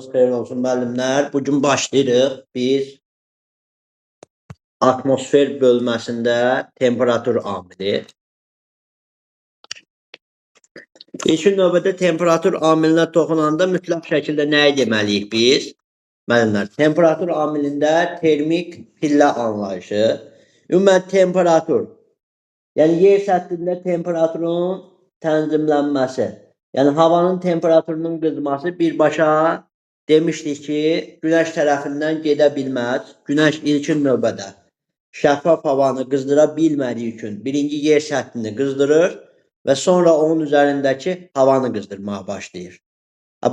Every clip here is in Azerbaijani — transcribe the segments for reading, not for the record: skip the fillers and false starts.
Sabahınız xeyir olsun müəllimlər. Bugün başlayırıq biz atmosfer bölməsində temperatur amili. İlkin növbədə temperatur amilinə toxunanda mütləq şəkildə nəyi deməliyik biz? Müəllimlər, temperatur amilində termik pillə anlayışı, ümumən temperatur, yəni yer səthində temperaturun tənzimlənməsi, yəni havanın temperaturunun qızması birbaşa demişdik ki, günəş tərəfindən gedə bilməz. Günəş ilkin növbədə şəffaf havanı qızdıra bilmədiyi üçün birinci yer səthini qızdırır və sonra onun üzərindəki havanı qızdırmağa başlayır.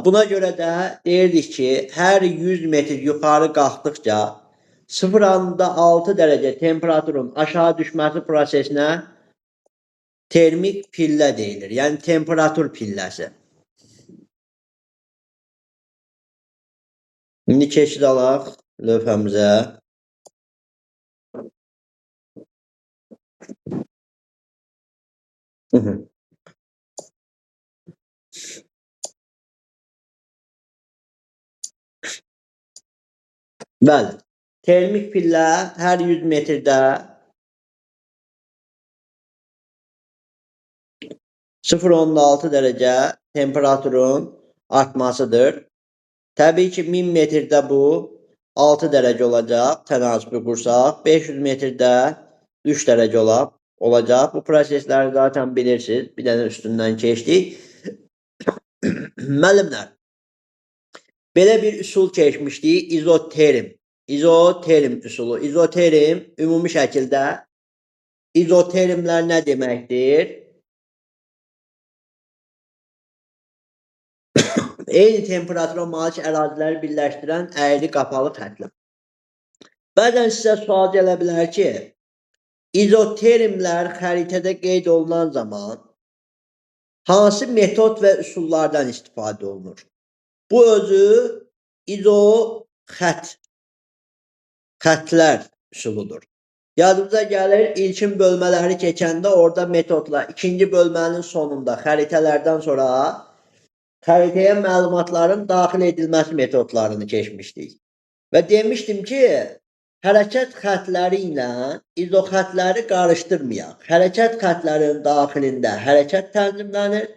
Buna görə də deyirdik ki, hər 100 metr yuxarı qalxdıqca 0,6 dərəcə temperaturun aşağı düşməsi prosesinə termik pillə deyilir. Yəni temperatur pilləsi. İndi keçid alaq lövhəmizə. Bəli, termik pillə hər 100 metrdə 0,6 dərəcə temperaturun artmasıdır. Təbii ki, 1000 metrdə bu 6 dərəcə olacaq, tənasibi qursaq. 500 metrdə 3 dərəcə olacaq. Bu prosesləri zaten bilirsiniz. Bir dənə üstündən keçdik. Müəllimlər, belə bir üsul keçmişdik. İzoterm üsulu. İzoterm ümumi şəkildə izotermlər nə deməkdir? Eyni temperatura malik əraziləri birləşdirən əyri qapalı xətlər. Bəzən sizə sual gələ bilər ki, izotermlər xəritədə qeyd olunan zaman hansı metod və üsullardan istifadə olunur? Bu özü xətlər üsuludur. Yadınıza gəlir, ilkin bölmələri keçəndə orada metodla, ikinci bölmənin sonunda xəritələrdən sonra xəritəyə məlumatların daxil edilməsi metodlarını keçmişdik. Və demişdim ki, hərəkət xətləri ilə izoxətləri qarışdırmayaq. Hərəkət xətlərin daxilində hərəkət tənzimlənir,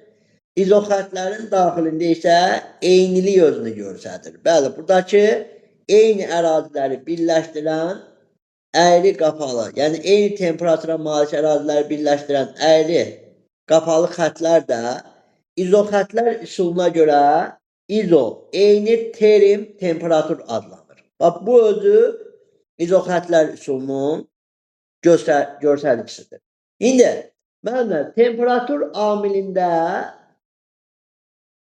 izoxətlərin daxilində isə eynilik özünü göstərir. Bəli, buradakı eyni əraziləri birləşdirən əyri qapalı, yəni eyni temperatura malik əraziləri birləşdirən əyri qapalı xətlər də izoxətlər üsuluna görə eyni term temperatur adlanır. Bax, bu özü izoxətlər üsulunun göstəricisidir. İndi, müəllimlər, temperatur amilində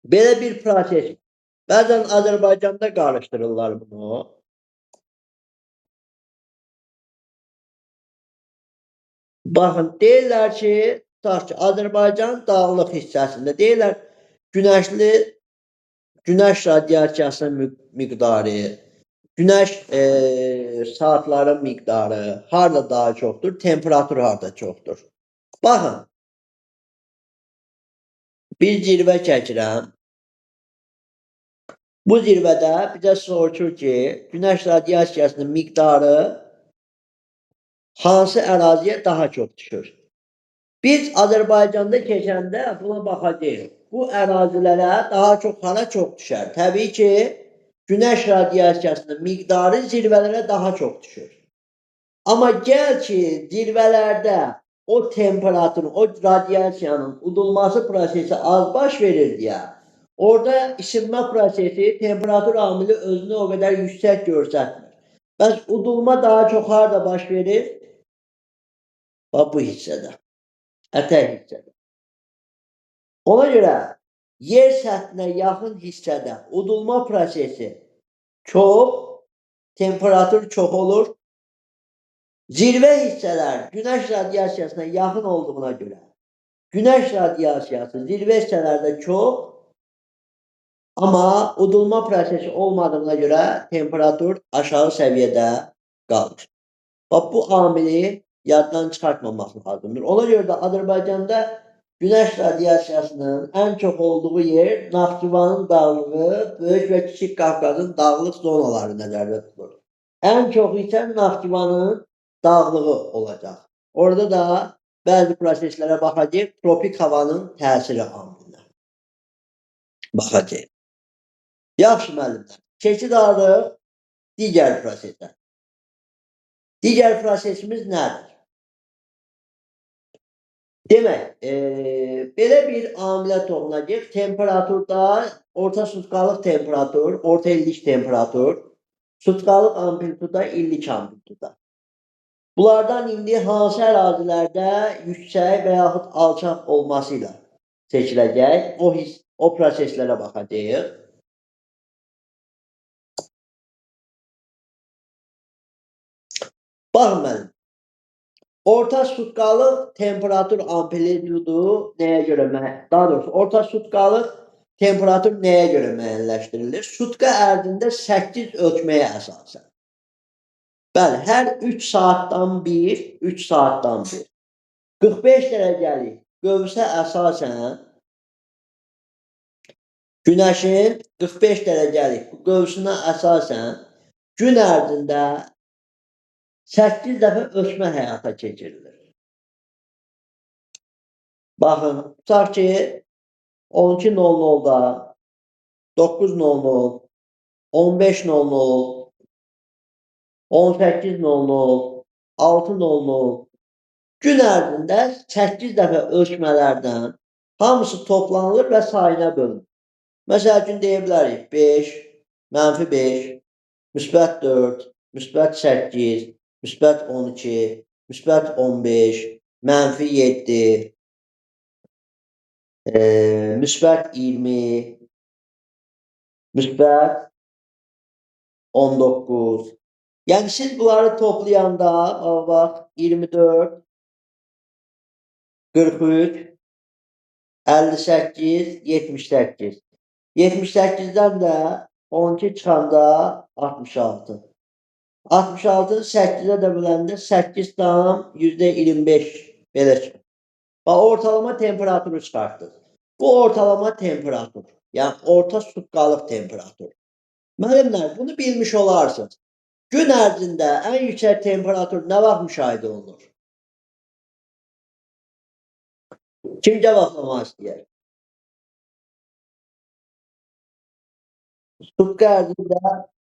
belə bir proses. Bəzən Azərbaycanda qarışdırırlar bunu. Baxın, deyirlər ki, Azərbaycan dağlıq hissəsində deyirlər, günəş radiasiyasının miqdarı, günəş saatların miqdarı harada daha çoxdur, temperatur harada çoxdur. Baxın, bir zirvə çəkirəm. Bu zirvədə bizə soruşur ki, günəş radiasiyasının miqdarı hansı əraziyə daha çox düşür? Biz Azərbaycanda keçəndə buna baxacağıq. Bu ərazilərə daha çox hara çox düşər? Təbii ki, günəş radiasiyasının miqdarı zirvələrə daha çox düşür. Amma gəl ki, zirvələrdə o temperaturun, o radiasiyanın udulması prosesi az baş verir deyə, orada isinmə prosesi, temperatur amili özünü o qədər yüksək göstərmir. Bəs udulma daha çox harada baş verir? Bax, bu hissədə. Ətək hissədə. Ona görə yer səthinə yaxın hissədə udulma prosesi çox, temperatur çox olur. Zirvə hissələr günəş radiasiyasına yaxın olduğuna görə günəş radiyasiyası zirvə hissələrdə çox, amma udulma prosesi olmadığına görə temperatur aşağı səviyyədə qalır. Bax, bu amili yaddan çıxartmamaq lazımdır. Ona görə də Azərbaycanda Güneş radyasiyasının en çok olduğu yer Naxçıvanın dağlığı, Böyük ve Kiçik Qafqazın dağlıq zonaları nəzərdə tutulur. En çok ise Naxçıvanın dağlığı olacaq. Orada da bəzi proseslərə baxacağıq, tropik havanın təsiri amilindən baxacağıq. Yaxşı müəllimlər, keçid aldıq digər prosesə. Digər prosesimiz nədir? Demək, belə bir amilə toxunacaq. Temperaturda orta sutkalıq temperatur, orta illik temperatur, sutkalıq amplituda, illik amplituda. Bunlardan indi hansı ərazilərdə yüksək və yaxud alçaq olmasıyla seçiləcək, o proseslərə baxacağıq. Baxın mənim. Orta sutkalıq temperatur amplitudu nəyə görə daha doğrusu orta sutkalıq temperatur nəyə görə müəyyənləşdirilir? Sutka ərzində 8 ölçməyə əsasən. Bəli, hər 3 saatdan 1, 45 dərəcəlik qövsə əsasən Günəşin 45 dərəcəlik qövsünə əsasən gün ərzində 8 dəfə ölçmə həyata keçirilir. Baxın, tutaq ki, 12:00-da, 9:00, 15:00, 18:00, 6:00 gün ərzində 8 dəfə ölçmələrdən hamısı toplanılır və sayına bölünür. Məsəl üçün deyə bilərik 5, -5, -4, -8, -12, -15, -7, -20, -19. Yəni siz bunları toplayanda bax 24, 43, 58, 78. 78-dən də 12 çıxanda 66. 66-nı 8-ə də böləndə 8,25 belə çıxır. Bax, ortalama temperaturu çıxartdıq. Bu ortalama temperatur, yəni orta sutkalıq temperatur. Müəllimlər, bunu bilmiş olarsınız. Gün ərzində ən yüksək temperatur nə vaxt müşahidə olunur? Kim cavablamaq istəyər? Sutka ərzində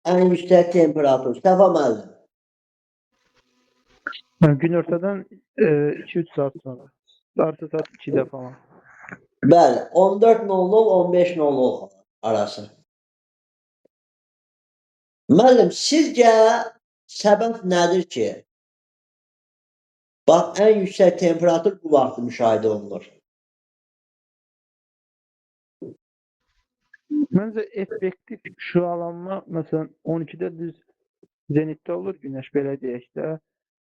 ən yüksək temperatur. Səfa müəllim. Günortadan 2-3 saat sonra. Artı saat 2'de falan. Bəli, 14:00-15:00 arası. Müəllim, sizcə səbəb nədir ki, bax, ən yüksək temperatur bu vaxt müşahidə olunur? Məncə effektiv şüalanma məsələn 12-də düz zenitdə olur günəş belə deyək də.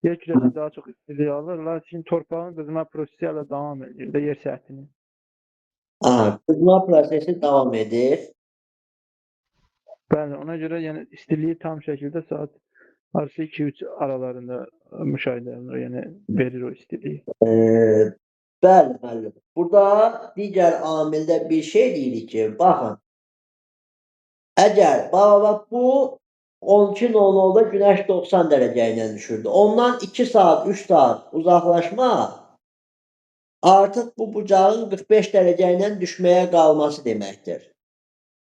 Yer kürəsi daha çox istilik alır, lakin torpağın qızma prosesi hələ davam edir də yer səthinin. Qızma prosesi davam edir. Bəli, ona görə yəni istiliyi tam şəkildə saat arası 2-3 aralarında müşahidə olunur, yəni verir o istiliyi. Bəli, müəllim. Burada digər amildə bir şey deyirik ki, baxın. Əgər, bax, bu 12:00-da günəş 90 dərəcə ilə düşürdü. Ondan 2 saat, 3 saat uzaqlaşma artıq bu bucağın 45 dərəcə ilə düşməyə qalması deməkdir.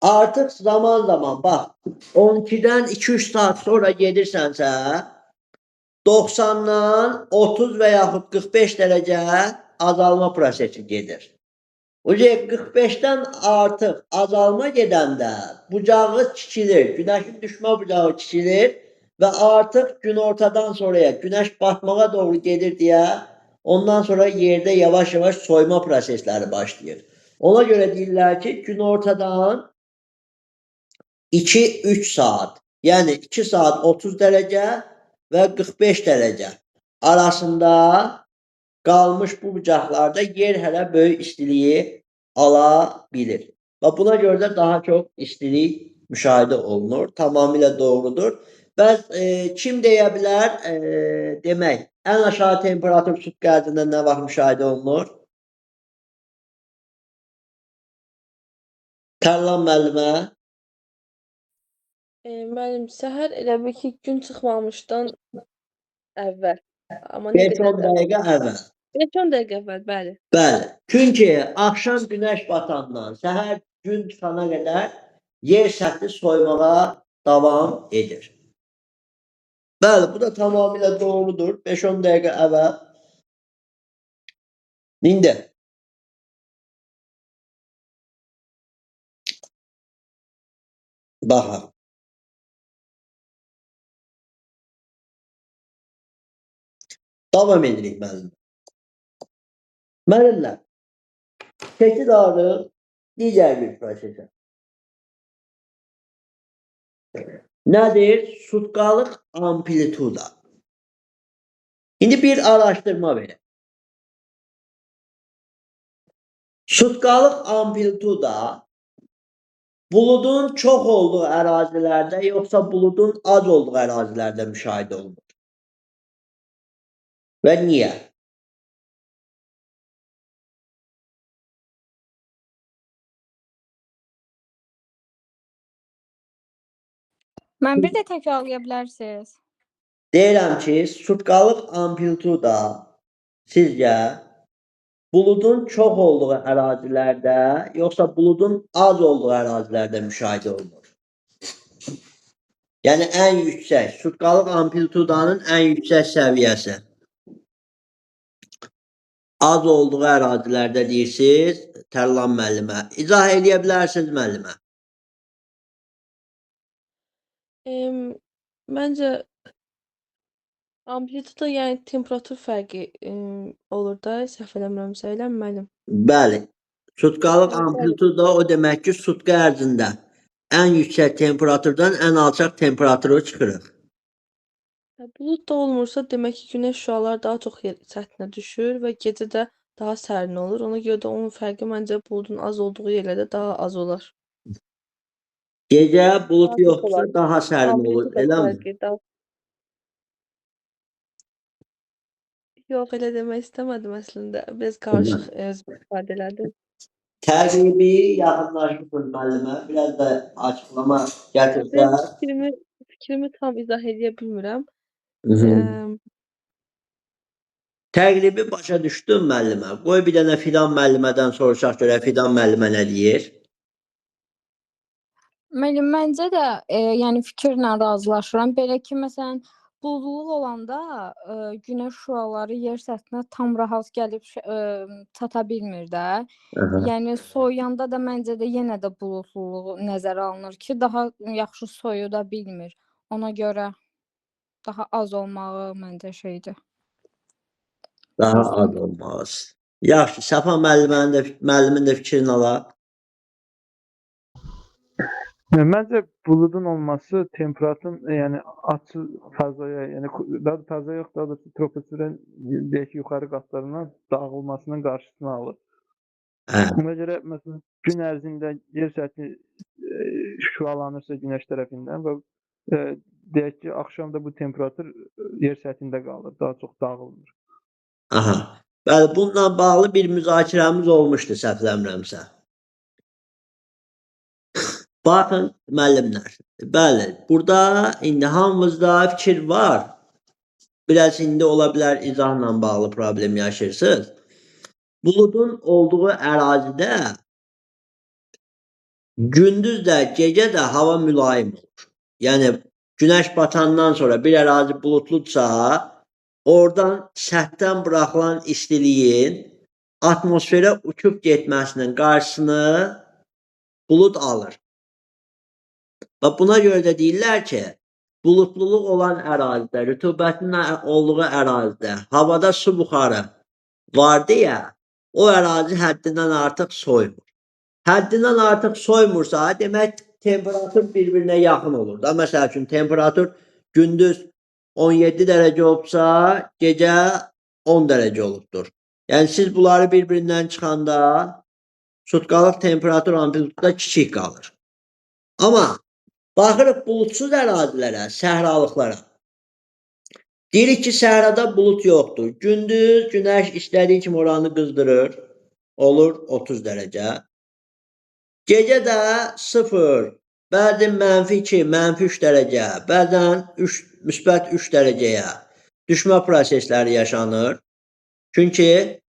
Artıq zaman bax, 12-dən 2-3 saat sonra gedirsənsə 90-dan 30 və yaxud 45 dərəcə azalma prosesi gedir. O 45-dən artıq azalma gedəndə bucağı kiçilir, günəşin düşmə bucağı kiçilir və artıq günortadan sonraya günəş batmağa doğru gedir deyə ondan sonra yerdə yavaş-yavaş soyma prosesləri başlayır. Ona görə deyirlər ki, günortadan 2-3 saat, yəni 2 saat 30 dərəcə və 45 dərəcə arasında qalmış bu bucaqlarda yer hələ böyük istiliyi ala bilir. Və buna görə də daha çox istilik müşahidə olunur. Tamamilə doğrudur. Və kim deyə bilər, demək, ən aşağı temperatur sutka ərzində nə vaxt müşahidə olunur? Tərlan müəllimə. Müəllim, səhər elə bil ki, gün çıxmamışdan əvvəl. Amma nə 5-10 qədər də dəqiqə əvvəl. 5-10 dəqiqə əvvəl, bəli. Bəli. Çünki axşam günəş batandan səhər gün çıxana qədər yer səthi soymağa davam edir. Bəli, bu da tamamilə doğrudur. 5-10 dəqiqə əvvəl. İndi baxaq. Davam edirik müəllim. Müəllimlər, keçid artıq digər bir prosesə. Nədir? Sutkalıq amplituda. İndi bir araşdırma verin. Sutkalıq amplituda buludun çox olduğu ərazilərdə yoxsa buludun az olduğu ərazilərdə müşahidə olunur? Və niyə? Mən bir də təkrarlaya bilərsiniz. Deyirəm ki, sutkalıq amplituda sizcə buludun çox olduğu ərazilərdə yoxsa buludun az olduğu ərazilərdə müşahidə olunur? Yəni ən yüksək, sutkalıq amplitudanın ən yüksək səviyyəsi. Az olduğu ərazilərdə deyirsiniz, Tərlan müəllimə. İzah edə bilərsiniz müəllimə. Məncə amplituda, yəni temperatur fərqi olur da, səhv eləmirəmsə, elə müəllim? Bəli. Sutkalıq Bəli. amplituda o demək ki, sutka ərzində ən yüksək temperaturdan ən alçaq temperaturu çıxırıq. Bulud da olmursa, demək ki, günəş şüaları daha çox yer səthinə düşür və gecə də daha sərin olur. Ona görə də onun fərqi məncə buludun az olduğu yerlərdə daha az olar. Gecə bulut Daha çox yoxdursa olar. daha sərin olur, Amplituda eləmi? fərqi daha. Yox, elə demək istəmədim əslində. Biraz qarışıq ifadə elədim. Təqribi yaxınlaşmışsınız müəllimə. Biraz da açıqlama Biraz gətirsə. fikrimi tam izah edə bilmirəm. Təqribi başa düşdüm müəllimə. Qoy bir dənə Fidan müəllimədən soruşaq görə Fidan müəllimə nə deyir? Müəllim, məncə də yəni fikirlə razılaşıram. Belə ki, məsələn, buludluq olanda günəş şüaları yer səthinə tam rahat gəlib çata bilmir də. Yəni soyuyanda da məncə də yenə də buludluluğu nəzərə alınır ki, daha yaxşı soyuda bilmir. Ona görə daha az olmağı məncə şeydir. Daha az olmaz. Yaxşı, Səfa müəllimin də fikrini alaq. Məncə buludun olması temperaturun yəni açı fazaya, yəni daha fazla yox, daha da troposferin deyək ki, yuxarı qatlarından dağılmasının qarşısını alır. Ona görə məsələn gün ərzində yer səthi şüalanırsa günəş tərəfindən və deyək ki, axşam da bu temperatur yer səthində qalır, daha çox dağılmır. Aha. Bəli, bununla bağlı bir müzakirəmiz olmuşdu, səhv eləmirəmsə. Baxın müəllimlər. Bəli, burada indi hamımızda fikir var. Biraz indi ola bilər izahla bağlı problem yaşayırsınız. Buludun olduğu ərazidə gündüz də, gecə də hava mülayim olur. Yəni günəş batandan sonra bir ərazi bulutludsa, oradan səthdən buraxılan istiliyin atmosferə uçub getməsinin qarşısını bulud alır. Və buna görə də deyirlər ki, bulutluluq olan ərazidə, rütubətin olduğu ərazidə havada su buxarı var deyə o ərazi həddindən artıq soymur. Həddindən artıq soymursa, demək temperatur bir-birinə yaxın olur da. Məsəl üçün temperatur gündüz 17 dərəcə olubsa, gecə 10 dərəcə olubdur. Yəni siz bunları bir-birindən çıxanda sutkalıq temperatur amplituda kiçik qalır. Amma baxırıq bulutsuz ərazilərə, səhralıqlara. Deyirik ki, səhrada bulut yoxdur. Gündüz günəş istədiyi kimi oranı qızdırır. Olur 30 dərəcə. Gecə də 0, bəzən -2, -3 dərəcə, bəzən müsbət 3 dərəcəyə düşmə prosesləri yaşanır. Çünki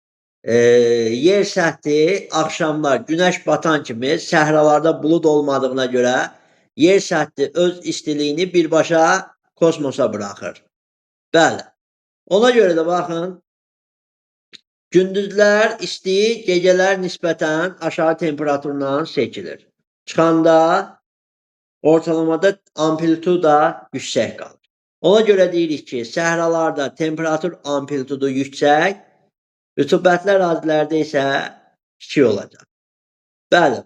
yer səthi axşamlar günəş batan kimi səhralarda bulud olmadığına görə yer səthi öz istiliyini birbaşa kosmosa buraxır. Bəli. Ona görə də baxın, gündüzlər isti, gecələr nisbətən aşağı temperaturla seçilir. Çıxanda ortalamada amplituda yüksək qalır. Ona görə deyirik ki, səhralarda temperatur amplitudu yüksək, rütubətli ərazilərdə isə kiçik olacaq. Bəli,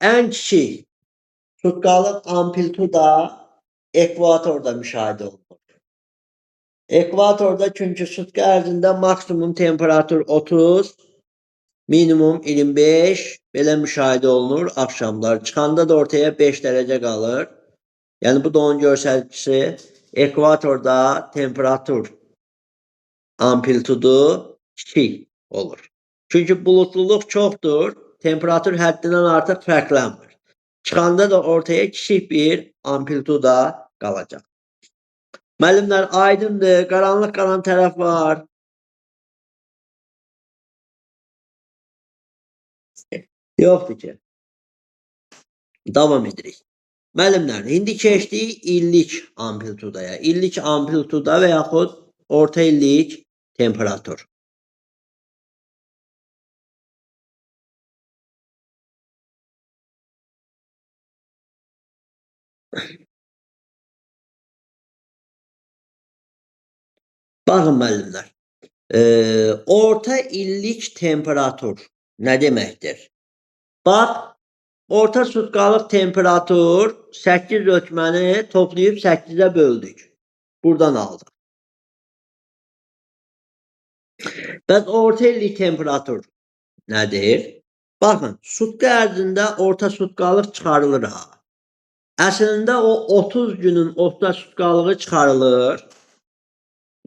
ən kiçik sutkalıq amplituda ekvatorda müşahidə olunur. Ekvatorda çünki sutka ərzində maksimum temperatur 30, minimum 25 belə müşahidə olunur axşamlar. Çıxanda da ortaya 5 dərəcə qalır. Yəni bu da onun göstəricisi. Ekvatorda temperatur amplitudu kiçik olur. Çünki bulutluluq çoxdur, temperatur həddindən artıq fərqlənmir. Çıxanda da ortaya kiçik bir amplituda qalacaq. Müəllimlər, aydındır, qaranlıq qalan tərəf var. Yoxdur ki. Davam edirik. Müəllimlər, indi keçdik illik amplitudaya. İllik amplituda və yaxud orta illik temperatur. Baxın müəllimlər, orta illik temperatur nə deməkdir? Bax, orta sutkalıq temperatur 8 ölçməni toplayıb 8-ə böldük. Buradan aldıq. Bəs orta illik temperatur nədir? Baxın, sutka ərzində orta sutkalıq çıxarılır ha. Əslində o 30 günün orta sutkalığı çıxarılır.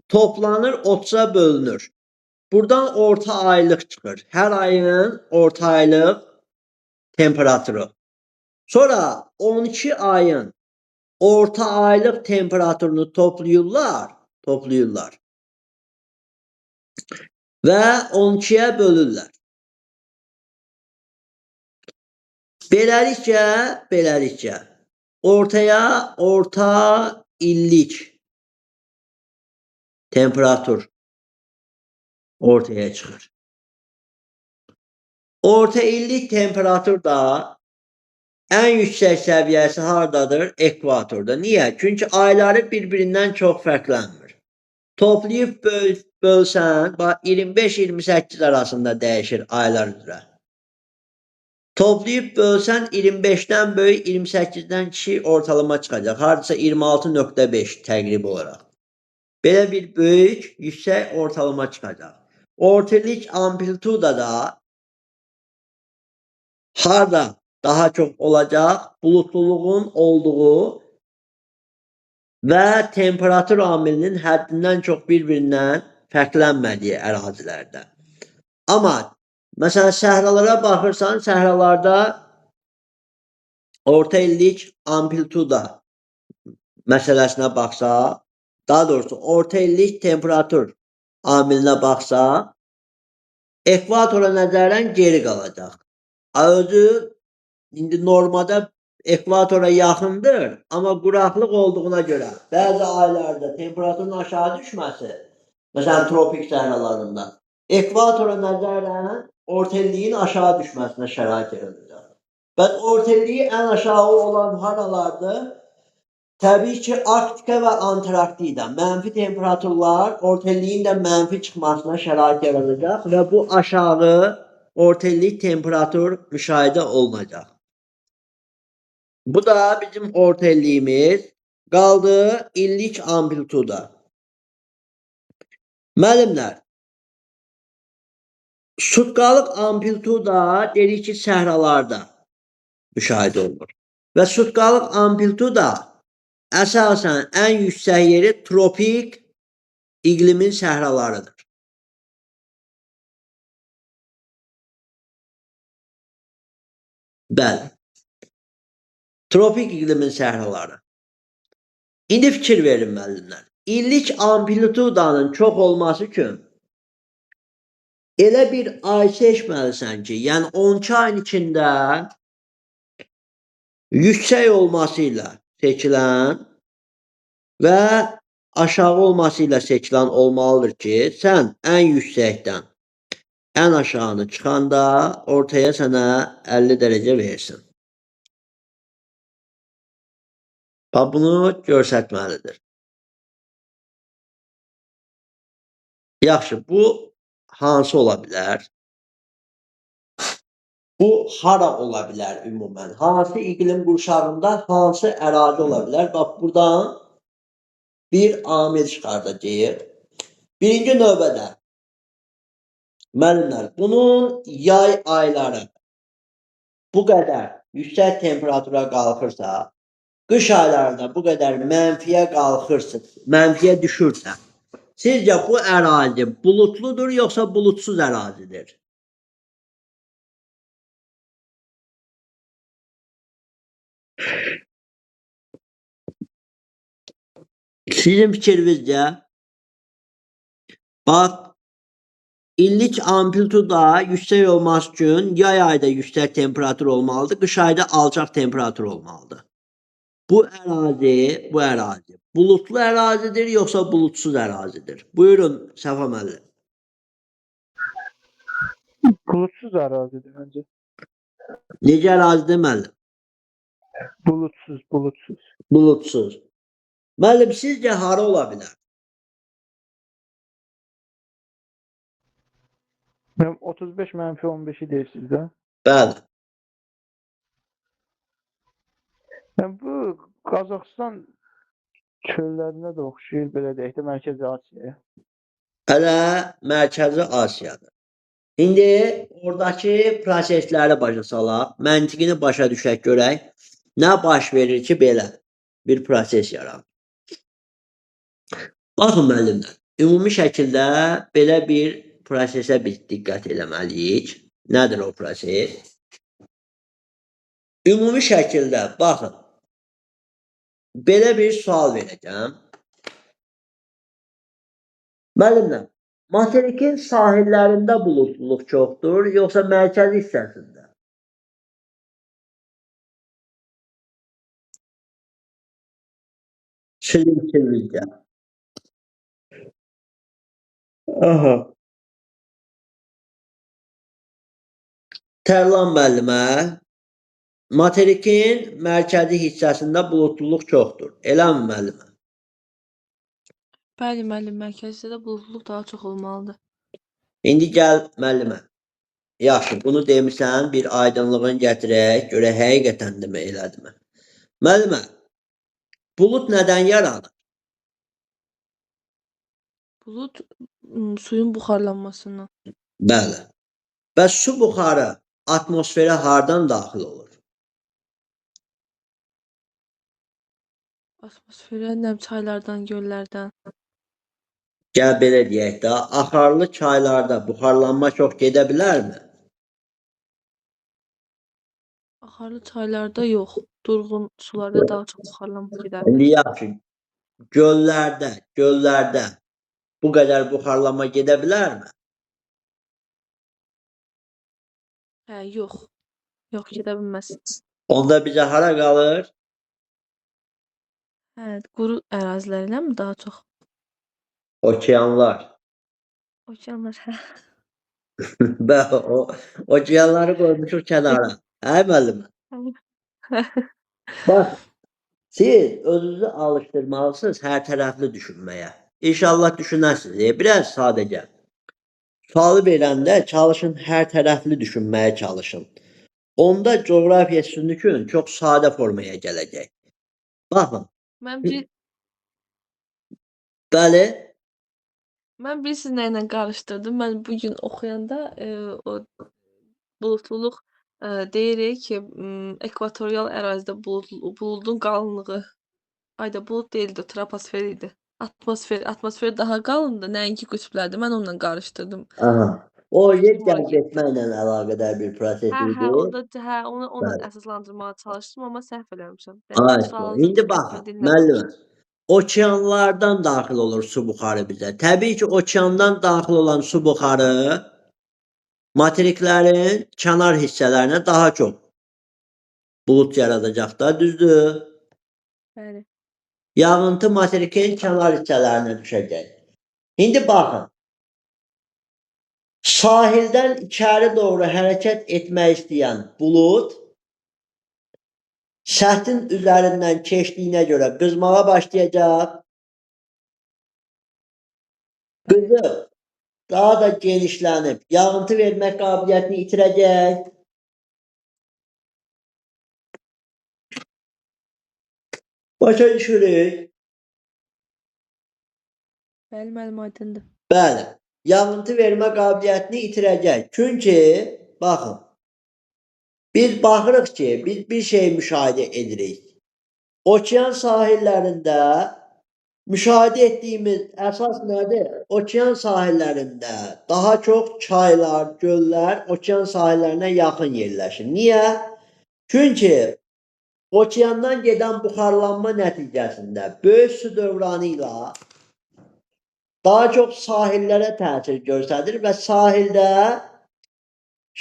Toplanır, 30'a bölünür. Buradan orta aylıq çıxır. Hər ayın orta aylıq temperaturu. Sonra 12 ayın orta aylıq temperaturunu toplayırlar. Və 12'ye bölürlər. Beləliklə ortaya orta illik temperatur ortaya çıxır. Orta illik temperatur da ən yüksək səviyyəsi hardadır? Ekvatorda. Niyə? Çünki ayları bir-birindən çox fərqlənmir. Toplayıb bölsən, 25-28 arasında dəyişir aylar üzrə. Toplayıb bölsən 25-dən böyük, 28-dən kiçik ortalama çıxacaq. Hardasa 26.5 təqrib olaraq. Belə bir böyük, yüksək ortalama çıxacaq. Ortalık amplituda da harda daha çox olacaq? Bulutluluğun olduğu və temperatur amilinin həddindən çox bir-birindən fərqlənmədiyi ərazilərdə. Amma məsələn səhralara baxırsan, səhralarda orta illik amplituda məsələsinə baxsa, daha doğrusu orta illik temperatur amilinə baxsa, ekvatora nəzərən geri qalacaq. Özü indi normada ekvatora yaxındır, amma quraqlıq olduğuna görə bəzi aylarda temperaturun aşağı düşməsi, məsələn tropik səhralarında, ekvatora nəzərən orta illiyin aşağı düşməsinə şərait yaradacaq. Və orta illiyi ən aşağı olan haralardır? Təbii ki, Arktika və Antarktida. Mənfi temperaturlar orta illiyin də mənfi çıxmasına şərait yaradacaq və bu aşağı orta illik temperatur müşahidə olunacaq. Bu da bizim orta illiyimiz. Qaldı illik amplituda. Müəllimlər, sutkalıq amplituda dedik ki, səhralarda müşahidə olunur. Və sutkalıq amplituda əsasən ən yüksək yeri tropik iqlimin səhralarıdır. Bəli. Tropik iqlimin səhraları. İndi fikir verin müəllimlər. İllik amplitudanın çox olması üçün elə bir ay seçməlisən ki, yəni 12 ayın içində yüksək olması ilə seçilən və aşağı olması ilə seçilən olmalıdır ki, sən ən yüksəkdən ən aşağını çıxanda ortaya sənə 50 dərəcə versin. Bax, bunu göstərməlidir. Yaxşı, bu hansı ola bilər? Bu hara ola bilər ümumən? Hansı iqlim qurşağında hansı ərazi ola bilər? Bax, buradan bir amil çıxardacağıq. Birinci növbədə müəllimlər, bunun yay ayları bu qədər yüksək temperatura qalxırsa, qış aylarında bu qədər mənfiyə qalxırsa, mənfiyə düşürsə, sizcə bu ərazi bulutludur yoxsa bulutsuz ərazidir? Sizin fikrinizcə, bax, illik amplituda yüksək olması üçün yay ayda yüksək temperatur olmalıdır, qış ayda alçaq temperatur olmalıdır. Bu ərazi bulutlu ərazidir yoxsa bulutsuz ərazidir? Buyurun Səfa müəllim. Bulutsuz ərazidir məncə. Necə ərazidir müəllim? Bulutsuz. Bulutsuz. Müəllim, sizcə hara ola bilər? Mən 35-15-i deyirsiniz də. Bəli. Yəni bu Qazaxıstan çöllərinə də oxşayır, belə deyək də, Mərkəzi Asiyaya. Hələ Mərkəzi Asiyadır. İndi oradakı prosesləri başa salaq, məntiqini başa düşək görək. Nə baş verir ki, belə bir proses yaranır. Baxın müəllimlər, ümumi şəkildə belə bir prosesə biz diqqət eləməliyik. Nədir o proses? Ümumi şəkildə, baxın, belə bir sual verəcəm. Müəllimlər, materikin sahillərində bulutluluq çoxdur, yoxsa mərkəzi hissəsində? Sizin fikrinizcə. Aha. Tərlan müəllimə, materikin mərkəzi hissəsində bulutluluq çoxdur. Eləmi müəllimə? Bəli, müəllim, mərkəzdə də bulutluluq daha çox olmalıdır. İndi gəl müəllimə. Yaxşı, bunu demirsən, bir aydınlığını gətirək, görək həqiqətən də elədimi? Müəllimə, bulut nədən yaranır? Bulut suyun buxarlanmasından. Bəli. Və su buxarı atmosferə hardan daxil olur? Atmosferə, nəm çaylardan, göllərdən. Gəl belə deyək də, axarlı çaylarda buxarlanma çox gedə bilərmi? Axarlı çaylarda yox, durğun sularda daha çox buxarlanma gedər. İndi yaxşı, göllərdə bu qədər buxarlanma gedə bilərmi? Hə, yox. Yox, gedə bilməz. Onda bizə hara qalır? Hə, quru ərazilərlə mi daha çox? Okeanlar. Okeanlar, hə. Bəli, o okeanları qoymuşuq kənara. Hə, müəllimə? Bax, siz özünüzü alışdırmalısınız hər tərəfli düşünməyə. İnşallah düşünəsiniz. Biraz sadəcə. Sualı verəndə çalışın hər tərəfli düşünməyə çalışın. Onda coğrafiya sizin çox sadə formaya gələcək. Baxın. Bəli. Mən bilirsiniz nə ilə qarışdırdım. Mən bugün oxuyanda o bulutluluq deyirik ki, ekvatorial ərazidə buludun qalınlığı. Ayda bulut deyildi, troposfer idi. Atmosfer daha qalındır, nəinki qütblərdir. Mən onunla qarışdırdım. Aha. O yer Klima cəzb etməklə əlaqədar bir proses Hə, idi. onunla Bəli. əsaslandırmağa çalışdım, amma səhv eləmişəm. Bəli, Ay, sualınızı indi diqqətlə baxın, dinlədim. müəllimə. Okeanlardan daxil olur su buxarı bizə. Təbii ki, okeandan daxil olan su buxarı materiklərin kənar hissələrinə daha çox bulut yaradacaq da, düzdür? Bəli. Yağıntı materikin kənar hissələrinə düşəcək. İndi baxın, sahildən içəri doğru hərəkət etmək istəyən bulut səthin üzərindən keçdiyinə görə qızmağa başlayacaq. Qızıb, daha da genişlənib, yağıntı vermək qabiliyyətini itirəcək. Başa düşürük. Bəli, müəllim, aydındır. Bəli, yağıntı vermə qabiliyyətini itirəcək. Çünki, baxın, biz baxırıq ki, biz bir şey müşahidə edirik. Okean sahillərində müşahidə etdiyimiz əsas nədir? Okean sahillərində daha çox çaylar, göllər okean sahillərinə yaxın yerləşir. Niyə? Çünki okeandan gedən buxarlanma nəticəsində böyük su dövranı ilə daha çox sahillərə təsir göstərir və sahildə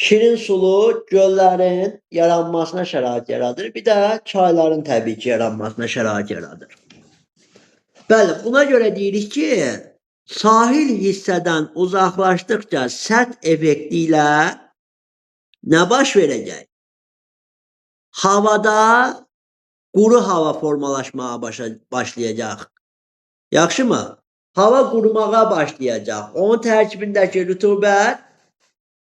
şirin sulu göllərin yaranmasına şərait yaradır. Bir də çayların təbii ki, yaranmasına şərait yaradır. Bəli, buna görə deyirik ki, sahil hissədən uzaqlaşdıqca səth effekti ilə nə baş verəcək? Havada quru hava formalaşmağa başlayacaq. Yaxşımı? Hava qurumağa başlayacaq. Onun tərkibindəki rütubət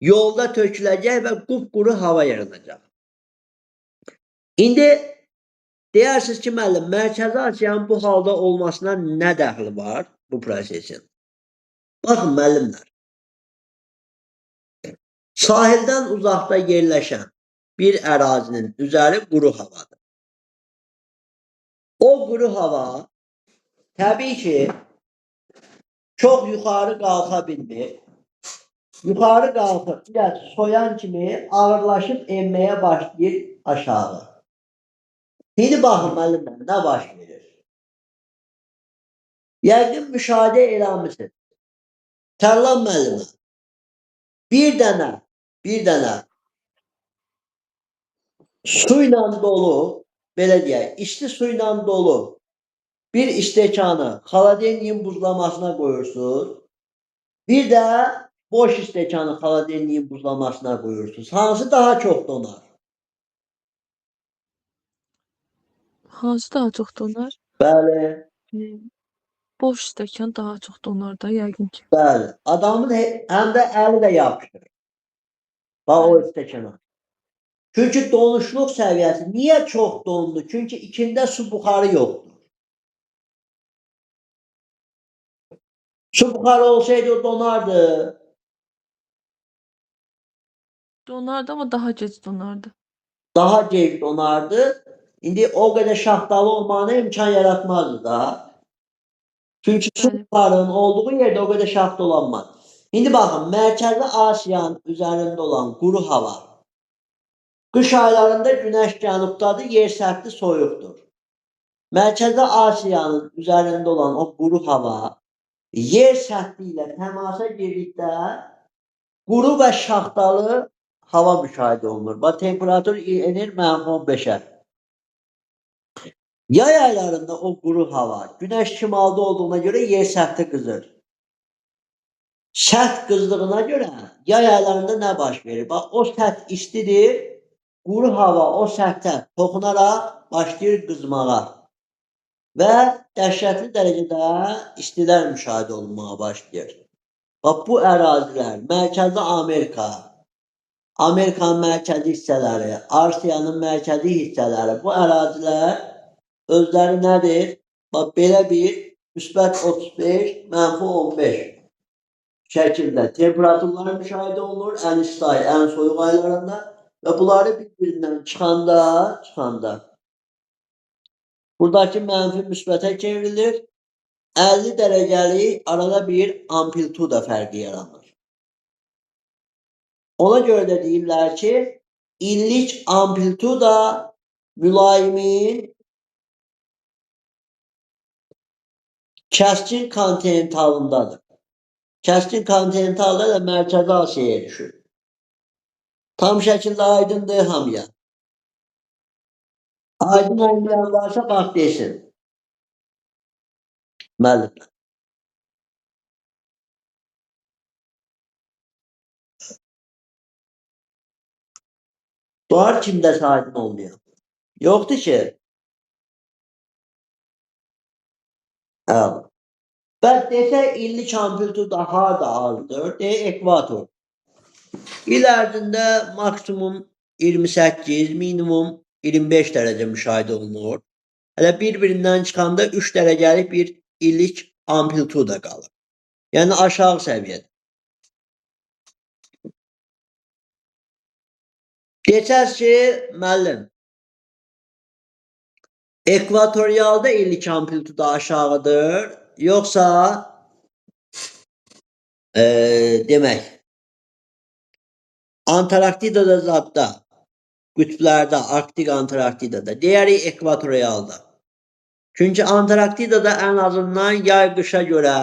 yolda töküləcək və qupquru hava yaranacaq. İndi deyirsiniz ki, müəllim, Mərkəzi Asiyanın bu halda olmasına nə dəxli var bu prosesin? Baxın, müəllimlər. Sahildən uzaqda yerləşən bir ərazinin üzəri quru havadır. O quru hava təbii ki, çox yuxarı qalxa bilmir. Yuxarı qalxır, biraz soyan kimi ağırlaşıb enməyə başlayır aşağı. İndi baxın, müəllimlər, nə baş verir? Yəqin müşahidə eləmişsiniz. Tərlan müəllimə, bir dənə su ilə dolu, belə deyək, isti su ilə dolu bir stəkanı xaladelniyin buzlamasına qoyursunuz. Bir də boş stəkanı xaladelniyin buzlamasına qoyursunuz. Hansı daha çox donar? Hansı daha çox donar? Bəli, Boş stəkan daha çox donar da, yəqin ki. bəli. Adamın həm də əli də yapışır. Bax o stəkana. Çünki donuşluq səviyyəsi niyə çox dondu? Çünki içində su buxarı yoxdur. Su buxarı olsaydı o donardı. Donardı, amma daha gec donardı. Daha gec donardı. İndi o qədər şaxtalı olmağına imkan yaratmazdı da. Çünki su Bəli. buxarının olduğu yerdə o qədər şaxta olanmaz. İndi baxın, Mərkəzi Asiyanın üzərində olan quru hava. Qış aylarında günəş cənubdadır, yer səthi soyuqdur. Mərkəzi Asiyanın üzərində olan o quru hava yer səthi ilə təmasa girdikdə quru və şaxtalı hava müşahidə olunur. Bax, temperatur enir -15-ə. Yay aylarında o quru hava, günəş şimalda olduğuna görə yer səthi qızır. Səth qızdığına görə yay aylarında nə baş verir? Bax, o səth istidir, quru hava o səthə toxunaraq başlayır qızmağa və dəhşətli dərəcədə istilər müşahidə olunmağa başlayır. Bax, bu ərazilər, Mərkəzi Amerika, Amerikanın mərkəzi hissələri, Asiyanın mərkəzi hissələri, bu ərazilər özləri nədir? Bax, belə bir -35, -15 şəkildə temperaturlar müşahidə olunur ən isti ay, ən soyuq aylarında və bunları bir-birindən çıxanda buradakı mənfi müsbətə çevrilir. 50 dərəcəlik arada bir amplituda fərqi yaranır. Ona görə də deyirlər ki, illik amplituda mülayimin kəskin kontinentalındadır. Kəskin kontinentalda da Mərkəzi Asiyaya düşür. Tam şəkildə aydındır hamıya. Aydın olmayan varsa bax desin. Müəllim. Var kimdəsə aydın olmayan. Yoxdur ki. Əla. Bəs desək illik amplituda harda azdır? Ekvator. İl ərzində maksimum 28, minimum 25 dərəcə müşahidə olunur. Hələ bir-birindən çıxanda 3 dərəcəlik bir illik amplituda qalır. Yəni aşağı səviyyədə. Desəz ki, müəllim, ekvatorialda illik amplituda aşağıdır, yoxsa demək, Antarktidada zadda, qütblərdə, Arktik Antarktidada, deyərik ekvatorialda. Çünki Antarktidada ən azından yay qışa görə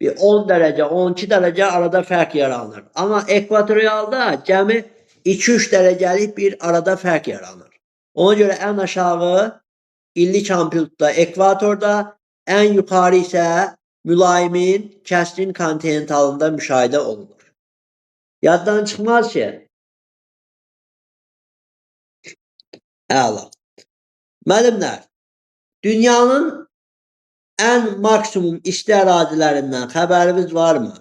bir 10 dərəcə, 12 dərəcə arada fərq yaranır. Amma ekvatorialda cəmi 2-3 dərəcəlik bir arada fərq yaranır. Ona görə ən aşağı illik amplituda ekvatorda, ən yuxarı isə mülayimin kəskin kontinentalında müşahidə olunur. Yaddan çıxmaz ki. Əla. Müəllimlər, dünyanın ən maksimum isti ərazilərindən xəbəriniz varmı?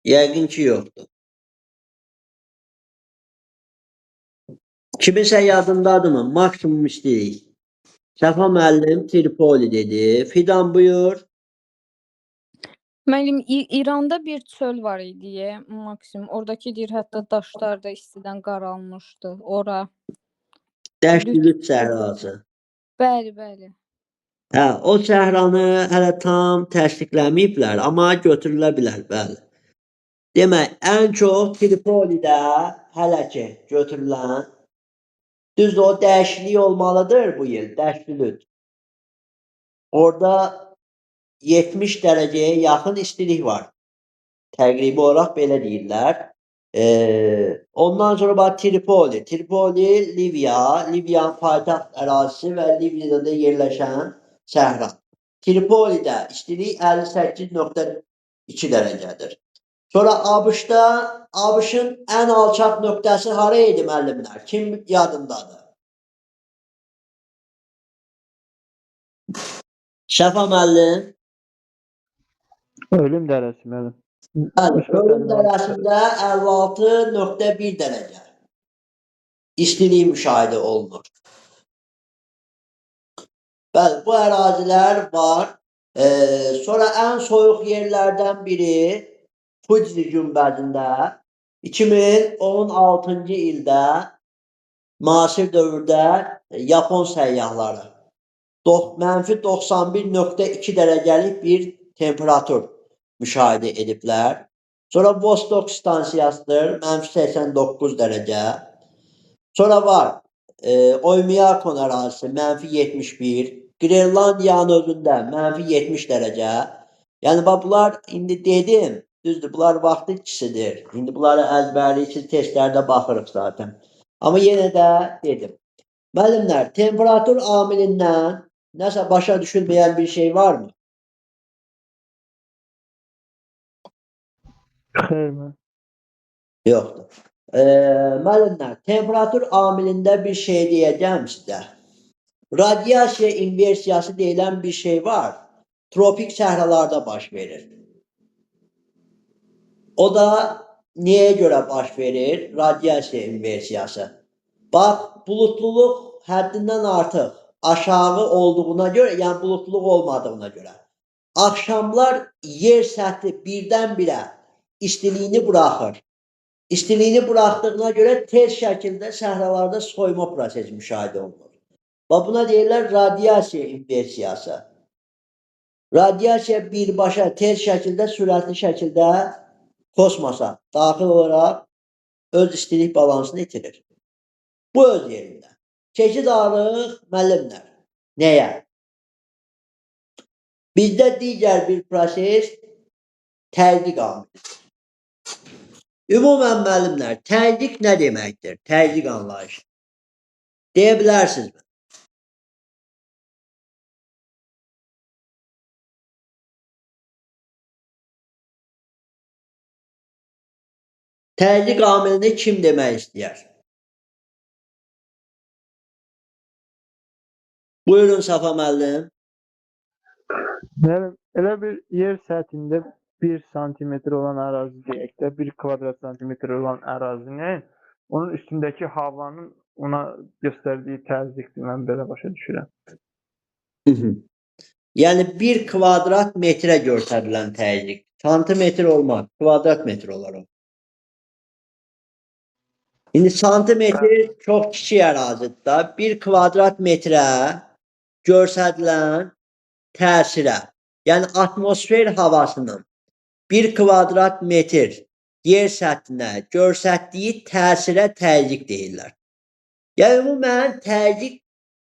Yəqin ki, yoxdur. Kiminsə yadındadırmı? Maksimum istilik. Səfa müəllim Tripoli dedi. Fidan buyur. Müəllim, İranda bir çöl var idi, maksimum. Oradakı deyir, hətta daşlar da istidən qaralmışdı. Ora. Dəşt-Lüt səhrası. Bəli, bəli. Hə, o səhranı hələ tam təsdiqləməyiblər, amma götürülə bilər, bəli. Demək, ən çox Tripolidə hələ ki götürülən, düzdür, o dəyişiklik olmalıdır bu il, Dəşt-Lüt. Orada 70 dərəcəyə yaxın istilik var. Təqribi olaraq belə deyirlər. Ondan sonra bax Tripoli. Tripoli, Liviyanın paytaxt ərazisi və Liviyada yerləşən səhra. Tripolidə istilik 58.2 dərəcədir. Sonra ABŞ-da, ABŞ-ın ən alçaq nöqtəsi hara idi müəllimlər? Kim yadındadır? Şəfa müəllim. Ölüm dərəsi müəllim. Bəli, ölüm dərəsində 56.1 dərəcə istilik müşahidə olunur. Bəli, bu ərazilər var. Sonra ən soyuq yerlərdən biri Fuji günbədində 2016-cı ildə müasir dövrdə Yapon səyyahları -91.2 dərəcəlik bir temperatur müşahidə ediblər. Sonra Vostok stansiyasıdır, -89 dərəcə. Sonra var Oymyakon ərazisi -71, Grenlandiyanın özündə -70 dərəcə. Yəni bunlar indi dedim, düzdür, bunlar vaxtı ikisidir. İndi bunları əzbərləyib testlərdə baxırıq zaten. Amma yenə də dedim. Müəllimlər, temperatur amilindən nəsə başa düşülməyən bir şey varmı? Xeyr mi? Yoxdur. Müəllimlər, temperatur amilində bir şey deyəcəm sizə. Radiasiya inversiyası deyilən bir şey var. Tropik səhralarda baş verir. O da nəyə görə baş verir? Radiasiya inversiyası. Bax, bulutluluq həddindən artıq aşağı olduğuna görə, yəni bulutluluq olmadığına görə. Axşamlar yer səthi birdən-birə istiliyini buraxır. istiliyini buraxdığına görə tez şəkildə səhralarda soyma prosesi müşahidə olunur. Və buna deyirlər radiasiya inversiyası. Radiasiya birbaşa tez şəkildə, sürətli şəkildə kosmosa daxil olaraq öz istilik balansını itirir. Bu öz yerində. Keçid alırıq müəllimlər. Nəyə? Bizdə digər bir proses təzyiq amilidir. Ümumən müəllimlər, təzyiq nə deməkdir? Təzyiq anlayışı. Deyə bilərsinizmi? Təzyiq amilini kim demək istəyər? Buyurun Safa müəllim. Yəni elə bir yer səthində 1 santimetr olan ərazi deyək də, 1 kvadrat santimetr olan ərazinin onun üstündəki havanın ona göstərdiyi təzyiqdir. Mən belə başa düşürəm. Yəni 1 kvadrat metrə göstərilən təzyiq. Santimetr olmaz, kvadrat metr olar o. İndi santimetr çox kiçik ərazidir da. 1 kvadrat metrə göstərilən təsirə, yəni atmosfer havasının 1 kvadrat metr yer səthinə göstərdiyi təsirə təzyiq deyirlər. Yəni ümumən təzyiq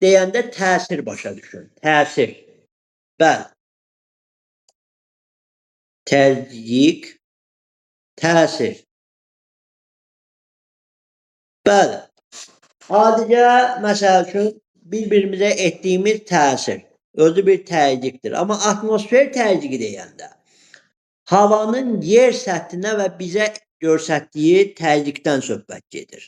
deyəndə təsir başa düşün. Təsir. Bəli. Təzyiq, təsir. Bəli. Adicə, məsəl üçün, bir-birimizə etdiyimiz təsir özü bir təzyiqdir. Amma atmosfer təzyiqi deyəndə havanın yer səthinə və bizə göstərdiyi təzyiqdən söhbət gedir.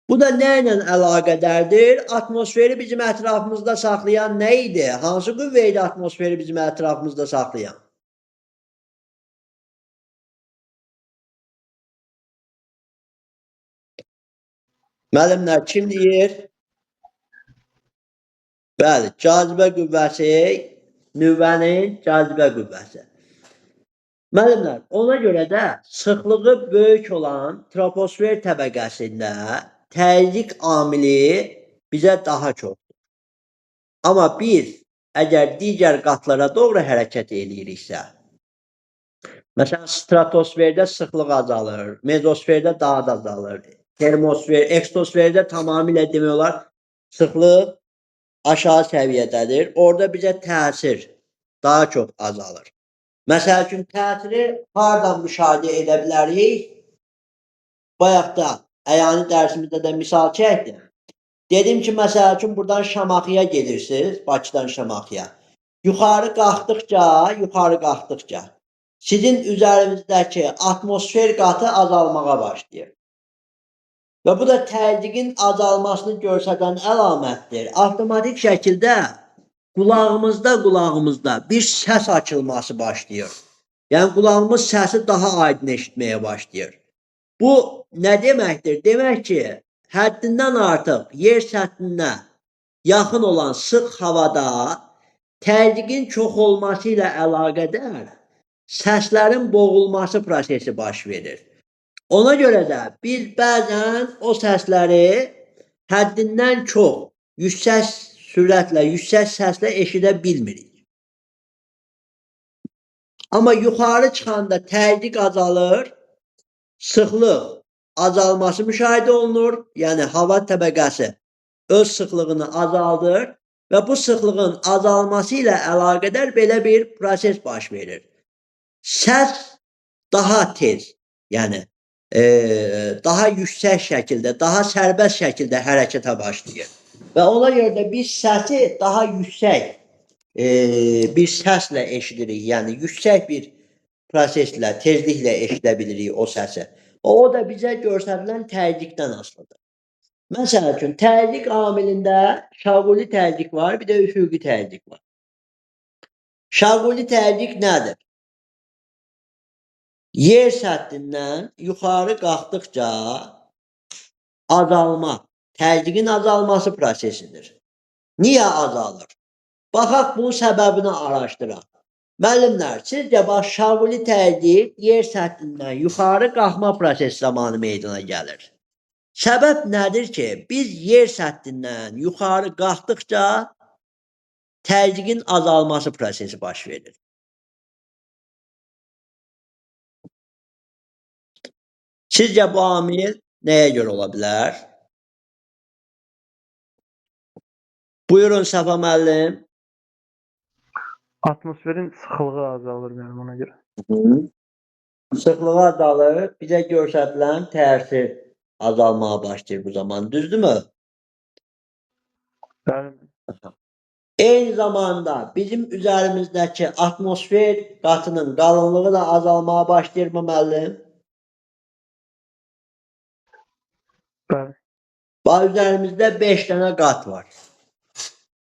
Bu da nə ilə əlaqədardır? Atmosferi bizim ətrafımızda saxlayan nə idi? Hansı qüvvə idi atmosferi bizim ətrafımızda saxlayan? Müəllimlər, kim deyir? Bəli, cazibə qüvvəsi, nüvənin cazibə qüvvəsi. Müəllimlər, ona görə də sıxlığı böyük olan troposfer təbəqəsində təzyiq amili bizə daha çoxdur. Amma biz əgər digər qatlara doğru hərəkət ediriksə, məsələn, stratosferdə sıxlıq azalır, mezosferdə daha da azalır, termosfer, ekstosferdə tamamilə demək olar sıxlıq aşağı səviyyədədir. Orada bizə təsir daha çox azalır. Məsəl üçün, təsiri hardan müşahidə edə bilərik? Bayaq da əyani dərsimizdə də misal çəkdim. Dedim ki, məsəl üçün, buradan Şamaxıya gedirsiniz, Bakıdan Şamaxıya. Yuxarı qalxdıqca sizin üzərinizdəki atmosfer qatı azalmağa başlayır. Və bu da təzyiqin azalmasını göstərən əlamətdir. Avtomatik şəkildə qulağımızda bir səs açılması başlayır. Yəni qulağımız səsi daha aydın eşitməyə başlayır. Bu nə deməkdir? Demək ki, həddindən artıq yer səthinə yaxın olan sıx havada təzyiqin çox olması ilə əlaqədar səslərin boğulması prosesi baş verir. Ona görə də biz bəzən o səsləri həddindən çox, yüksək sürətlə, yüksək səslə eşidə bilmirik. Amma yuxarı çıxanda təzyiq azalır, sıxlıq azalması müşahidə olunur, yəni hava təbəqəsi öz sıxlığını azaldır və bu sıxlığın azalması ilə əlaqədar belə bir proses baş verir. Səs daha tez, yəni daha yüksək şəkildə, daha sərbəst şəkildə hərəkətə başlayır. Və ona görə də biz səsi daha yüksək bir səslə eşidirik, yəni yüksək bir proseslə, tezliklə eşidə bilirik o səsi. O da bizə göstərilən təzyiqdən asılıdır. Məsəl üçün, təzyiq amilində şaquli təzyiq var, bir də üfüqi təzyiq var. Şaquli təzyiq nədir? Yer səthindən yuxarı qalxdıqca azalma, təzyiqin azalması prosesidir. Niyə azalır? Baxaq bunun səbəbini araşdıraq. Müəllimlər, sizcə bax şaquli təzyiq yer səthindən yuxarı qalxma prosesi zamanı meydana gəlir. Səbəb nədir ki, biz yer səthindən yuxarı qalxdıqca təzyiqin azalması prosesi baş verir. Sizcə bu amil nəyə görə ola bilər? Buyurun Səfa müəllim. Atmosferin sıxılığı azalır mənim ona görə. Sıxlığı azalır, bizə göstərilən təsir azalmağa başlayır bu zaman. Düzdürmü? Bəli. Eyni zamanda bizim üzərimizdəki atmosfer qatının qalınlığı da azalmağa başlayır mı müəllim? Bəli. Bax üzərimizdə 5 dənə qat var.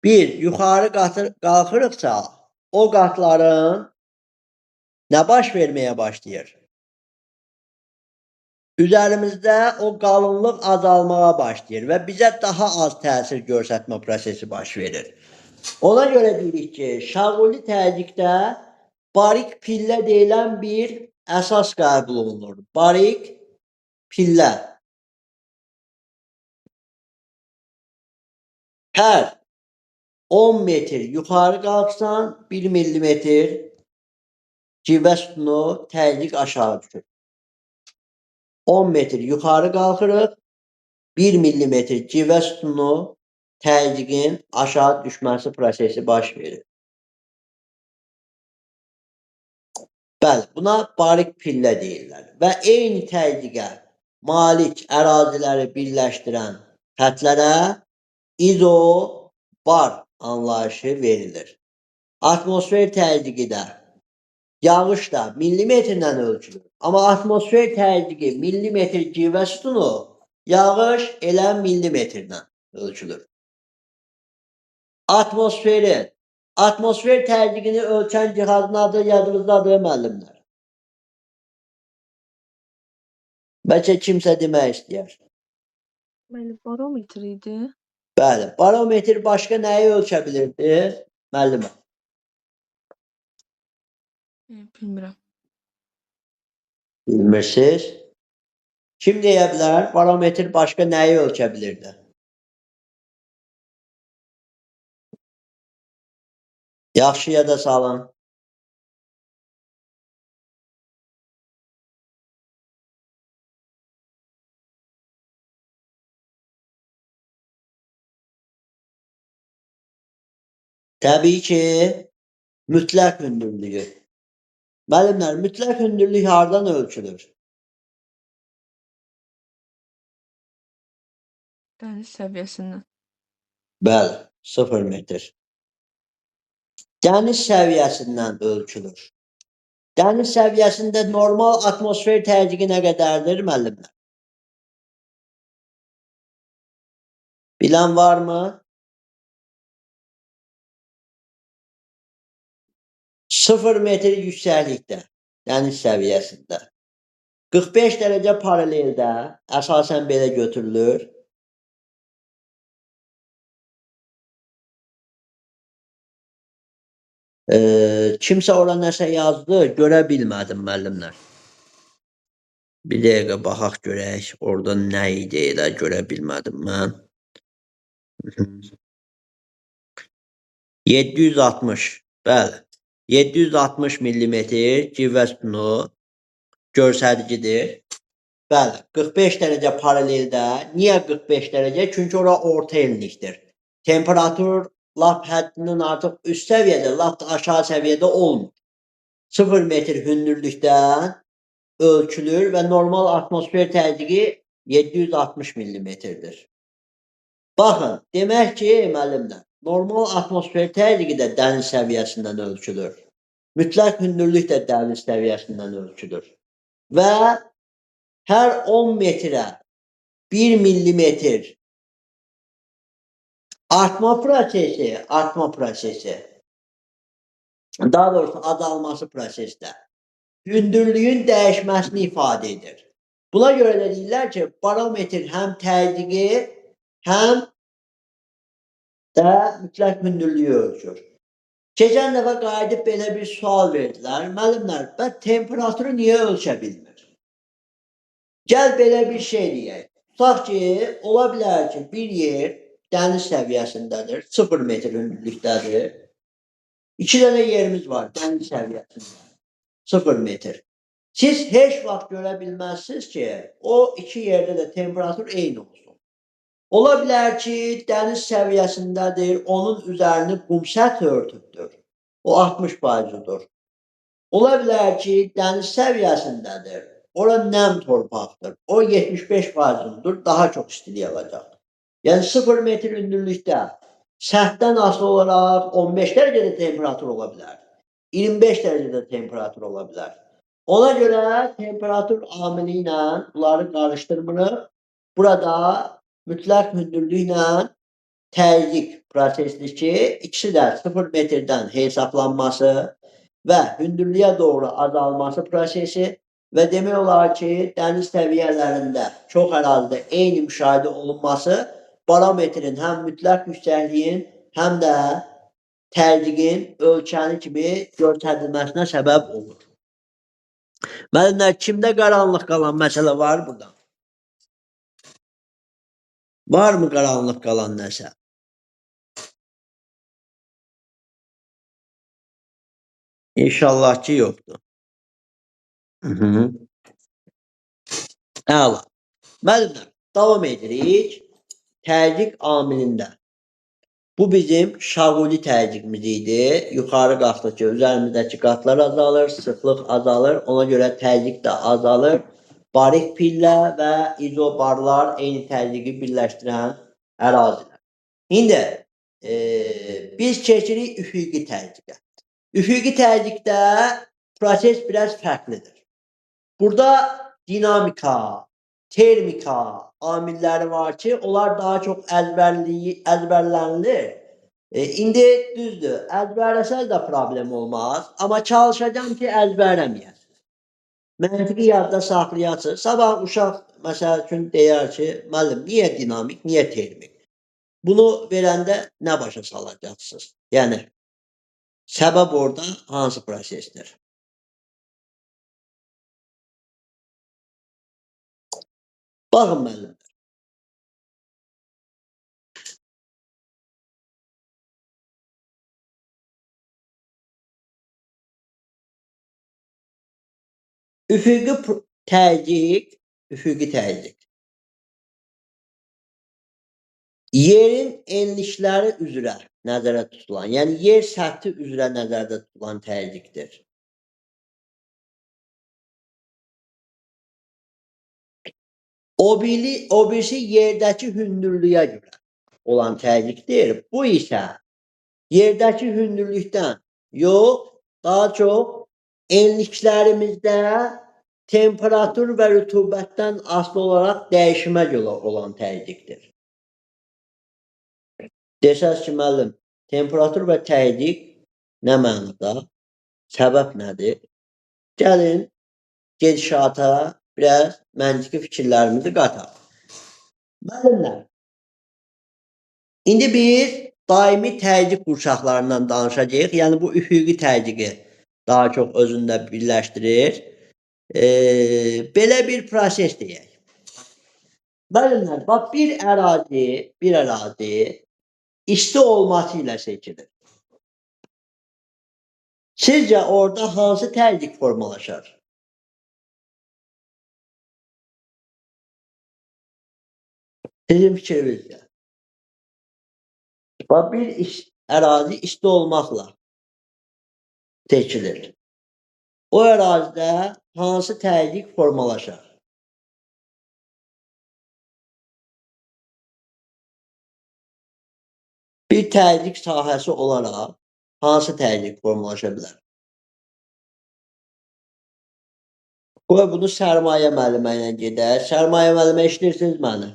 Bir, yuxarı qalxırıqsa o qatların nə baş verməyə başlayır? Üzərimizdə o qalınlıq azalmağa başlayır və bizə daha az təsir göstərmə prosesi baş verir. Ona görə deyirik ki, şaquli təzyiqdə barik pillə deyilən bir əsas qəbul olunur. Barik pillə. Hər 10 metr yuxarı qalxsan 1 millimetr civə sütunu təzyiq aşağı düşür. 10 metr yuxarı qalxırıq 1 millimetr civə sütunu təzyiqin aşağı düşməsi prosesi baş verir. Bəli, buna barik pillə deyirlər və eyni təzyiqə malik əraziləri birləşdirən xətlərə izobar anlayışı verilir. Atmosfer təzyiqi də, yağış da millimetrlə ölçülür. Amma atmosfer təzyiqi millimetr civə sütunu, yağış elə millimetrlə ölçülür. Atmosfer təzyiqini ölçən cihazın adı yadınızdadır müəllimlər. Bəlkə kimsə demək istəyər. Bəli, barometr idi. Bəli, barometr başqa nəyi ölçə bilirdi? Müəllimə. Bilmirəm. Bilmirsiniz? Kim deyə bilər? Barometr başqa nəyi ölçə bilirdi? Yaxşı yada salın. Təbii ki, mütləq hündürlüyü. Müəllimlər, mütləq hündürlük hardan ölçülür? Dəniz səviyyəsindən. Bəli, 0 metr. Dəniz səviyyəsindən ölçülür. Dəniz səviyyəsində normal atmosfer təzyiqi nə qədərdir, müəllimlər? Bilən varmı? 0 metr yüksəklikdə, dəniz səviyyəsində. 45 dərəcə paraleldə əsasən belə götürülür. Kimsə ora nəsə yazdı, görə bilmədim müəllimlər. Bir dəqiqə baxaq görək, orada nə idi elə görə bilmədim mən. 760, bəli. 760 millimetr civə sütunu göstəricidir. Bəli, 45 dərəcə paraleldə. Niyə 45 dərəcə? Çünki ora orta enlikdir. Temperatur lap həddindən artıq üst səviyyədə, lap da aşağı səviyyədə olmur. 0 metr hündürlükdən ölçülür və normal atmosfer təzyiqi 760 millimetrdir. Baxın, demək ki, müəllimlər, normal atmosfer təzyiqi də dəniz səviyyəsindən ölçülür. Mütləq hündürlük də dəniz səviyyəsindən ölçülür. Və hər 10 metrə 1 millimetr artma prosesi, daha doğrusu azalması prosesdə hündürlüyün dəyişməsini ifadə edir. Buna görə də deyirlər ki, barometr həm təzyiqi, həm də mütləq hündürlüyü ölçür. Keçən dəfə qayıdıb belə bir sual verdilər. Müəllimlər, bəs temperaturu niyə ölçə bilmir? Gəl belə bir şey deyək. Tutaq ki, ola bilər ki, bir yer dəniz səviyyəsindədir, 0 metr hündürlükdədir. 2 dənə yerimiz var dəniz səviyyəsində, 0 metr. Siz heç vaxt görə bilməzsiniz ki, o iki yerdə də temperatur eyni olsun. Ola bilər ki, dəniz səviyyəsindədir, onun üzərini qum səthi örtübdür. O 60%-dur. Ola bilər ki, dəniz səviyyəsindədir, ora nəm torpaqdır. O 75%-dur, daha çox istilik alacaq. Yəni 0 metr hündürlükdə səthdən asılı olaraq 15 dərəcədə temperatur ola bilər. 25 dərəcədə temperatur ola bilər. Ona görə temperatur amili ilə bunları qarışdırmırıq. Burada mütləq hündürlüklə təzyiq prosesidir ki, ikisi də 0 metrdən hesablanması və hündürlüyə doğru azalması prosesi və demək olar ki, dəniz səviyyələrində çox ərazidə eyni müşahidə olunması barometrin həm mütləq yüksəkliyin, həm də təzyiqin ölçəni kimi göstərilməsinə səbəb olur. Müəllimlər, kimdə qaranlıq qalan məsələ var burada? Varmı qaranlıq qalan nəsə? İnşallah ki, yoxdur. Əla. Müəllimlər, davam edirik. Təzyiq amilində. Bu bizim Şağuli təzyiqimiz idi. Yuxarı qalxdıkca üzərimizdəki qatlar azalır, sıxlıq azalır. Ona görə təzyiq də azalır. Barik pillə və izobarlar eyni təzyiqi birləşdirən ərazilər. İndi biz keçirik üfüqi təzyiqə. Üfüqi təzyiqdə proses biraz fərqlidir. Burada dinamika, termika amilləri var ki, onlar daha çox əzbərlənilir. İndi düzdür, əzbərləsəz də problem olmaz, amma çalışacağım ki, əzbərləməyəsiniz. Məntiqi yadda saxlayasınız. Sabah uşaq məsəl üçün deyər ki, müəllim, niyə dinamik, niyə termik? Bunu verəndə nə başa salacaqsınız? Yəni, səbəb orada hansı prosesdir? Baxın müəllim. Üfüqi təzyiq. Yerin enlikləri üzrə nəzərdə tutulan, yəni yer səthi üzrə nəzərdə tutulan təzyiqdir. O birisi yerdəki hündürlüyə görə olan təzyiqdir. Bu isə yerdəki hündürlükdən yox, daha çox enliklərimizdə temperatur və rütubətdən asılı olaraq dəyişmə görə olan təzyiqdir. Desəz ki, müəllim, temperatur və təzyiq nə mənada? Səbəb nədir? Gəlin, gedişata biraz məntiqi fikirlərimizi qataq. Müəllimlər, indi biz daimi təzyiq qurşaqlarından danışacağıq. Yəni, bu üfüqi təzyiqi daha çox özündə birləşdirir. Belə bir proses deyək. Müəllimlər, bax, bir ərazi isti olması ilə seçilir. Sizcə orada hansı təzyiq formalaşar? Sizin fikrinizcə. Bax, bir ərazi isti olmaqla seçilir. O ərazidə hansı təzyiq formalaşar? Bir təzyiq sahəsi olaraq hansı təzyiq formalaşa bilər? Qoy bunu Sərmayə müəllimə ilə gedək. Sərmayə müəllimə eşidirsiniz məni?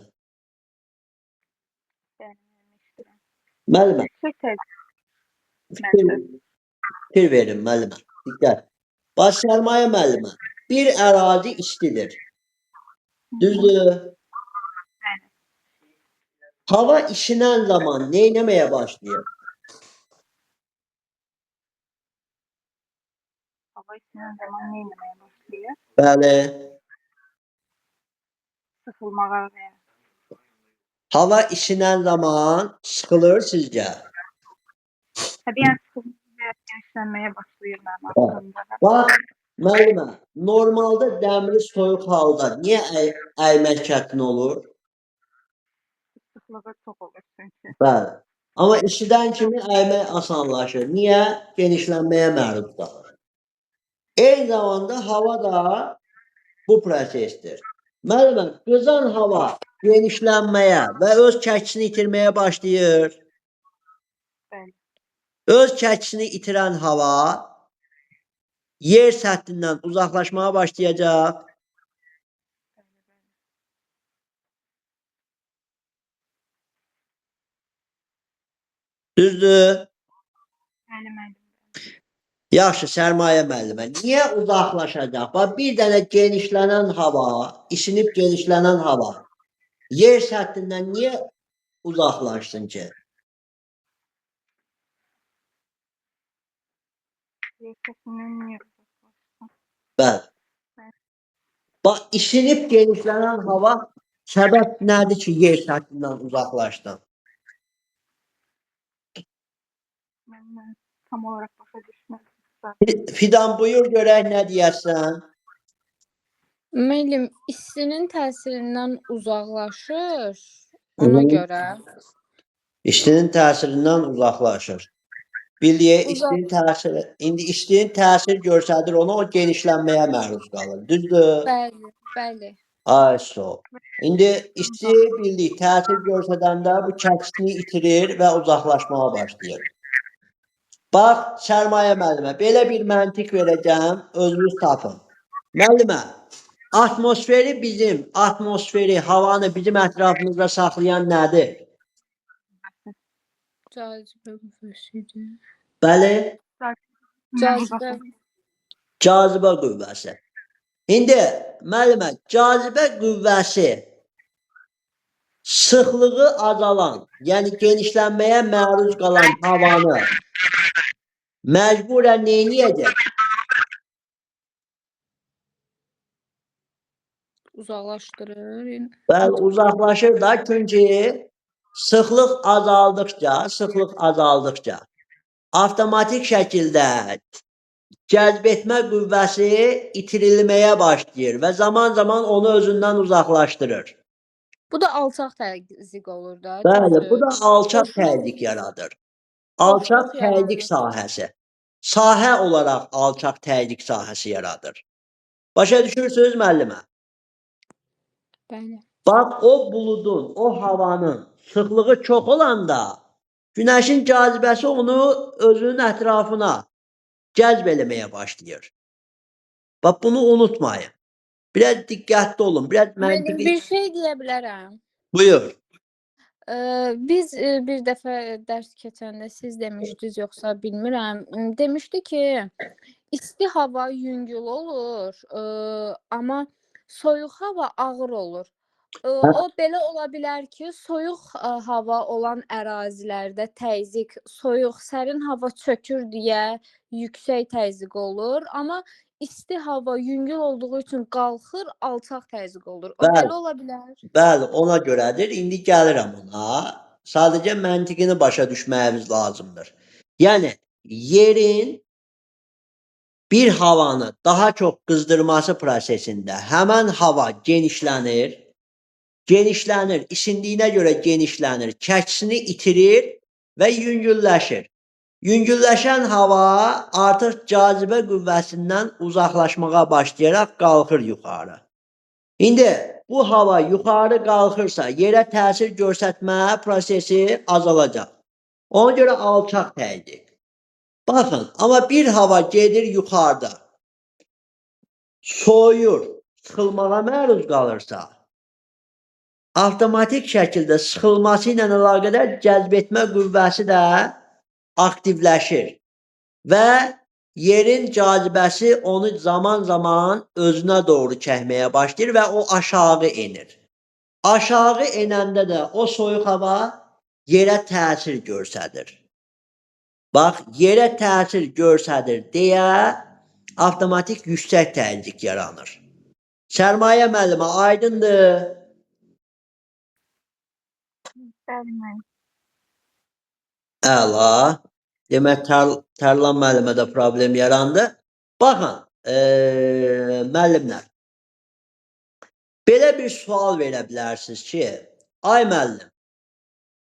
Müəllimə. Fikir verin müəllimə. Diqqət. Bax, Sərmayə müəllimə. Bir ərazi istidir. Düzdür? Hava işinən zaman nə etməyə başlayır? hava içilen zaman ne etmeye başlayır? Bəli. Sıxılmağa və Hava isinən zaman sıxılır sizcə? təbii sıxılmağa və genişlənməyə başlayır mənim Bax, aklımda. bax, müəllimə, normalda dəmiri soyuq halda niyə əymək çətin olur? Sıxlığı çox olur çünki. Bəli. Amma istidən kimi əymək asanlaşır. Niyə? Genişlənməyə məruz qalır. Eyni zamanda hava da bu prosesdir. Müəllimə, qızan hava genişlənməyə və öz çəkisini itirməyə başlayır. Bəli. Öz çəkisini itirən hava yer səthindən uzaqlaşmağa başlayacaq. Düzdür? Bəli, müəllim. Yaxşı, Sərmayə müəllimə. Niyə uzaqlaşacaq? Bax, bir dənə genişlənən hava, isinib genişlənən hava yer səthindən niyə uzaqlaşsın ki? Yer səsindən niyə uzaqlaşsın? Bəli. Bax, isinib genişlənən hava səbəb nədir ki, yer səthindən uzaqlaşsın? Mən tam olaraq başa düşmədim. Fidan, buyur görək nə deyəsən? Müəllim, istinin təsirindən uzaqlaşır. Ona görə İstinin təsirindən uzaqlaşır. Bildiyi istinin təsiri, indi istinin təsir göstərir ona, o genişlənməyə məruz qalır. Düzdür? bəli, bəli. Ay sağ. İndi isti bildik təsir göstərəndə bu çəkisini itirir və uzaqlaşmağa başlayır. Bax, Sərmayə müəllimə, belə bir məntiq verəcəm, özünüz tapın. Müəllimə, atmosferi, havanı bizim ətrafımızda saxlayan nədir? Cazibə qüvvəsidir. Bəli, Cazibə cazibə qüvvəsi. İndi müəllimə, cazibə qüvvəsi sıxlığı azalan, yəni genişlənməyə məruz qalan havanı məcburən neyniyəcək? uzaqlaşdırır. Bəli, uzaqlaşır da, çünki sıxlıq azaldıqca avtomatik şəkildə cəzb etmə qüvvəsi itirilməyə başlayır və zaman onu özündən uzaqlaşdırır. Bu da alçaq təzyiq olur da. Bəli, düzdür? bu da alçaq Boşluq- təzyiq yaradır. Alçaq boşluq təzyiq yaradır. sahəsi. Sahə olaraq alçaq təzyiq sahəsi yaradır. Başa düşürsünüz müəllimə? Bəli. Bax, o buludun, o havanın sıxlığı çox olanda günəşin cazibəsi onu özünün ətrafına cəzb eləməyə başlayır. Bax, bunu unutmayın. Biraz diqqətli olun, biraz Müəllim, məntiqi. bir şey deyə bilərəm. Buyur. Biz bir dəfə dərs keçəndə siz demişdiniz, yoxsa bilmirəm. Demişdi ki, isti hava yüngül olur, amma soyuq hava ağır olur. O belə ola bilər ki, soyuq hava olan ərazilərdə təzyiq, soyuq, sərin hava çökür deyə yüksək təzyiq olur, amma isti hava yüngül olduğu üçün qalxır, alçaq təzyiq olur. O Bəli. belə ola bilər. Bəli, ona görədir. İndi gəlirəm ona. Sadəcə məntiqini başa düşməyimiz lazımdır. Yəni, yerin bir havanı daha çox qızdırması prosesində həmən hava genişlənir, isindiyinə görə genişlənir, çəkisini itirir və yüngülləşir. Yüngülləşən hava artıq cazibə qüvvəsindən uzaqlaşmağa başlayaraq qalxır yuxarı. İndi bu hava yuxarı qalxırsa, yerə təsir göstərmə prosesi azalacaq. Ona görə alçaq təzyiq. Baxın, amma bir hava gedir yuxarıda, soyuyur, sıxılmağa məruz qalırsa, avtomatik şəkildə sıxılması ilə əlaqədar cəzb etmə qüvvəsi də aktivləşir və yerin cazibəsi onu zaman özünə doğru çəkməyə başlayır və o aşağı enir. Aşağı enəndə də o soyuq hava yerə təsir göstərir. Bax, yerə təsir göstərir deyə avtomatik yüksək təzyiq yaranır. Sərmayə müəllimə aydındır. Bəli müəllim. Əla. Demək Tərlan müəllimə də problem yarandı. Baxın, müəllimlər. Belə bir sual verə bilərsiniz ki, ay müəllim,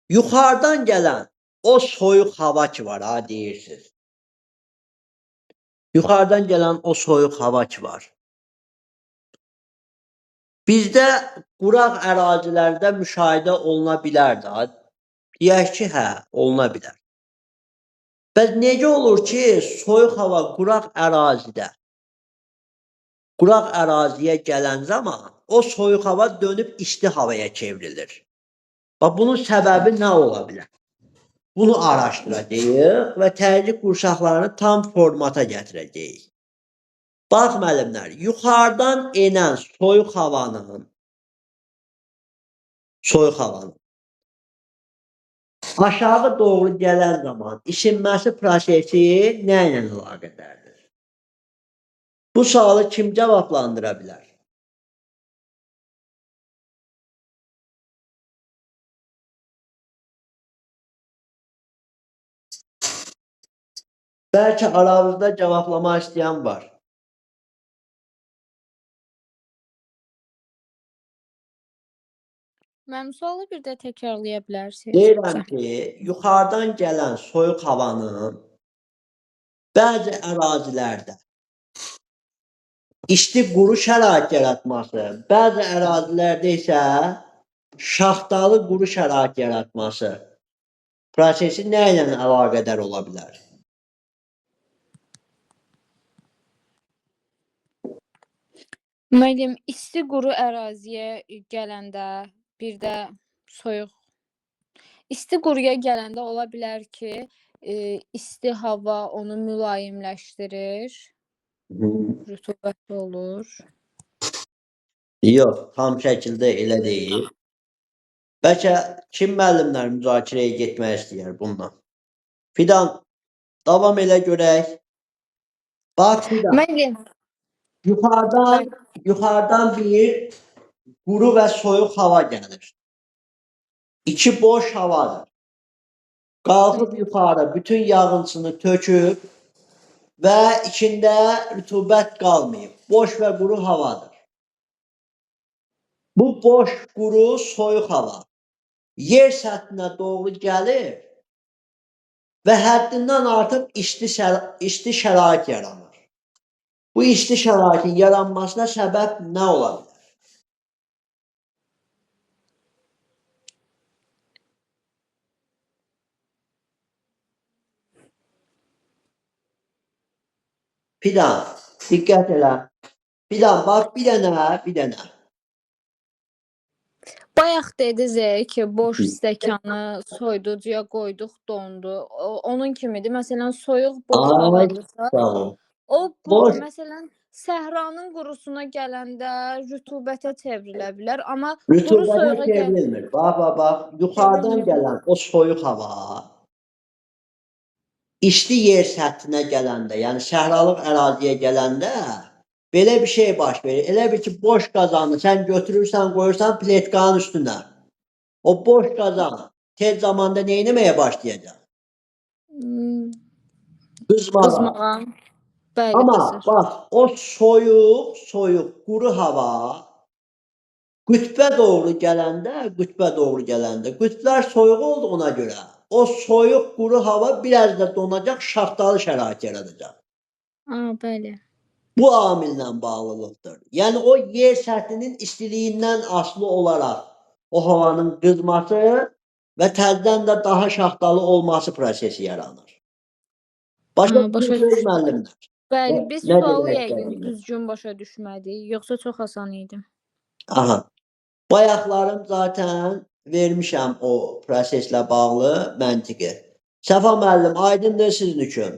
yuxarıdan gələn o soyuq hava ki var, ha deyirsiniz. Yuxarıdan gələn o soyuq hava ki var. Bizdə quraq ərazilərdə müşahidə oluna bilər də. Deyək ki, hə, oluna bilər. Bəs necə olur ki, soyuq hava quraq əraziyə gələn zaman o soyuq hava dönüb isti havaya çevrilir? Bax, bunun səbəbi nə ola bilər? Bunu araşdıracağıq və təzyiq qurşaqlarını tam formata gətirəcəyik. Bax, müəllimlər, yuxarıdan enən soyuq havanın aşağı doğru gələn zaman isinməsi prosesi nə ilə əlaqədardır? Bu sualı kim cavablandıra bilər? Bəlkə aranızda cavablamaq istəyən var. Mənim sualı bir də təkrarlaya bilərsiniz? Deyirəm ki, yuxarıdan gələn soyuq havanın bəzi ərazilərdə isti quru şərait yaratması, bəzi ərazilərdə isə şaxtalı quru şərait yaratması prosesi nə ilə əlaqədar ola bilər? Müəllim, isti quru əraziyə gələndə bir də soyuq. İsti quruya gələndə ola bilər ki, isti hava onu mülayimləşdirir, rütubətli olur. Yox, tam şəkildə elə deyil. Bəlkə kim müəllimlər müzakirəyə getmək istəyər bununla? Fidan, davam elə görək. Bax Fidan, Müəllim, yuxarıdan bir quru və soyuq hava gəlir. İki boş havadır. Qalxıb yuxarı bütün yağıntısını töküb və içində rütubət qalmayıb. Boş və quru havadır. Bu boş, quru, soyuq hava yer səthinə doğru gəlir və həddindən artıq isti şərait yaranır. Bu isti şəraitin yaranmasına səbəb nə ola bilər? Fidan, diqqət elə. Fidan, bax bir dənə. bayaq dediniz ki, boş stəkanı soyuducuya qoyduq, dondu. Onun kimidir. Məsələn, soyuq boş havadırsa, Sağ ol. o Boş. məsələn səhranın qurusuna gələndə rütubətə çevrilə bilər, amma quru Rütubətə soyuğa çevrilmir. Bax. Yuxarıdan Çevrilmir. gələn o soyuq hava isti yer səthinə gələndə, yəni səhralıq əraziyə gələndə belə bir şey baş verir. Elə bir ki, boş qazanı sən götürürsən, qoyursan pletkanın üstünə. O boş qazan tez zamanda nə etməyə başlayacaq? Qızmağa. qızmağa. Bəli, Amma qızır. bax, o soyuq, quru hava qütbə doğru gələndə, qütblər soyuq olduğuna görə o soyuq, quru hava biraz da donacaq, şaxtalı şərait yaradacaq. Bəli. Bu amillə bağlılıqdır. Yəni o yer səthinin istiliyindən asılı olaraq o havanın qızması və təzədən də daha şaxtalı olması prosesi yaranır. Başa Başa düşürsünüz müəllimlər? Bəli, biz Nə sualı demək yəqin istədiyimi? düzgün başa düşmədik, yoxsa çox asan idi. Aha. Bayaqlarım zaten vermişəm o proseslə bağlı məntiqi. Səfa müəllim, aydındır sizin üçün?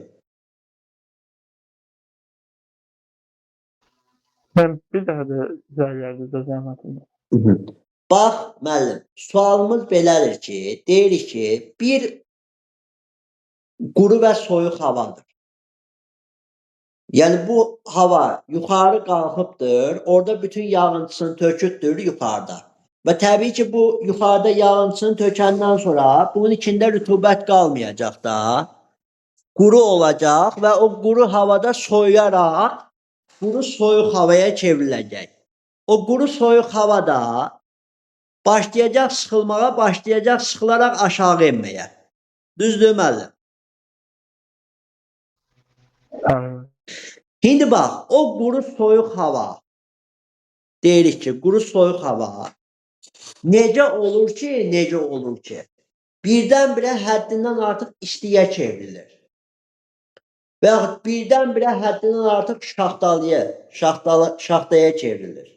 Mən bir daha da izah zəhmətində. Bax, müəllim, sualımız belədir ki, deyirik ki, bir quru və soyuq havadır. Yani bu hava yukarı kalkıptır. Orada bütün yağıntısını töküttür yukarıda. Ve tabii ki bu yukarıda yağıntısını tökenden sonra bunun içinde rütubet kalmayacak da. Kuru olacak ve o kuru havada soğuyarak kuru soğuk havaya çevrilecek. O kuru soğuk havada başlayacak sıkılmaya, başlayacak sıkılarak aşağı inmeye. Düzdür müəllim? Bəli. Şimdi bax, o quru soyuq hava, deyirik ki, quru soyuq hava necə olur ki, birdən-birə həddindən artıq istiyə çevrilir. Və yaxud birdən-birə həddindən artıq şaxtaya çevrilir.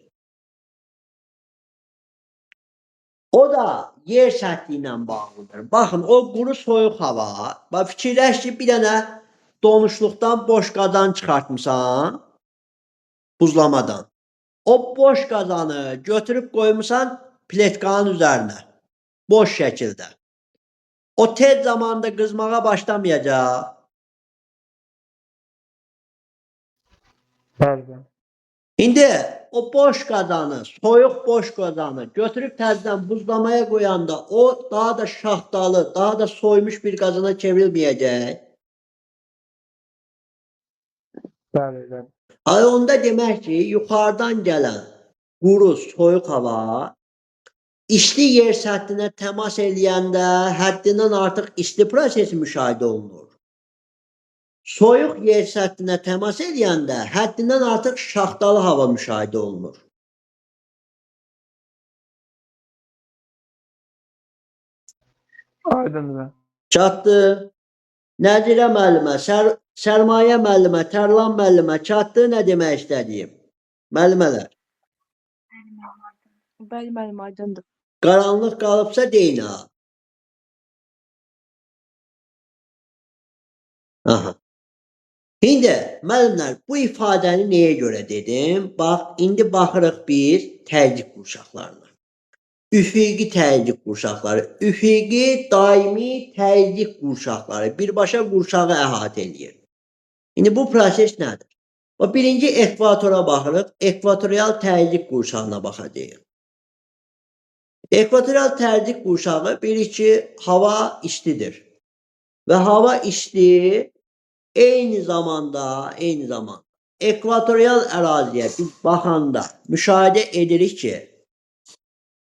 O da yer səthi ilə bağlıdır. Baxın, o quru soyuq hava, bax fikirləş ki, bir dənə donuşluqdan boş qazan çıxartmısan, buzlamadan. O boş qazanı götürüb qoymusan pletkanın üzərinə, boş şəkildə. O tez zamanda qızmağa başlamayacaq. Bəli. İndi o boş qazanı, soyuq boş qazanı götürüb təzədən buzlamaya qoyanda o daha da şaxtalı, daha da soymuş bir qazana çevrilməyəcək. Bəli. Ay onda demək ki, yuxarıdan gələn quru, soyuq hava isti yer səthinə təmas eləyəndə həddindən artıq isti prosesi müşahidə olunur. Soyuq yer səthinə təmas eləyəndə həddindən artıq şaxtalı hava müşahidə olunur. Aydındır. Çatdı. Nəzirə müəllimə, Sərmayə müəllimə, Tərlan müəllimə çatdı nə demək istədiyim? Müəllimələr, Bəli, müəllim, aydındır. qaranlıq qalıbsa deyin ha. Aha. İndi müəllimlər, bu ifadəni nəyə görə dedim? Bax, indi baxırıq biz təzyiq qurşaqlarına. Üfüqi təzyiq qurşaqları, üfüqi daimi təzyiq qurşaqları birbaşa qurşağı əhatə eləyir. İndi bu proses nədir? Birinci ekvatora baxırıq, ekvatorial təzyiq qurşağına baxacağıq. Ekvatorial təzyiq qurşağı bilir ki, hava istidir. Və hava isti eyni zamanda ekvatorial əraziyə biz baxanda müşahidə edirik ki,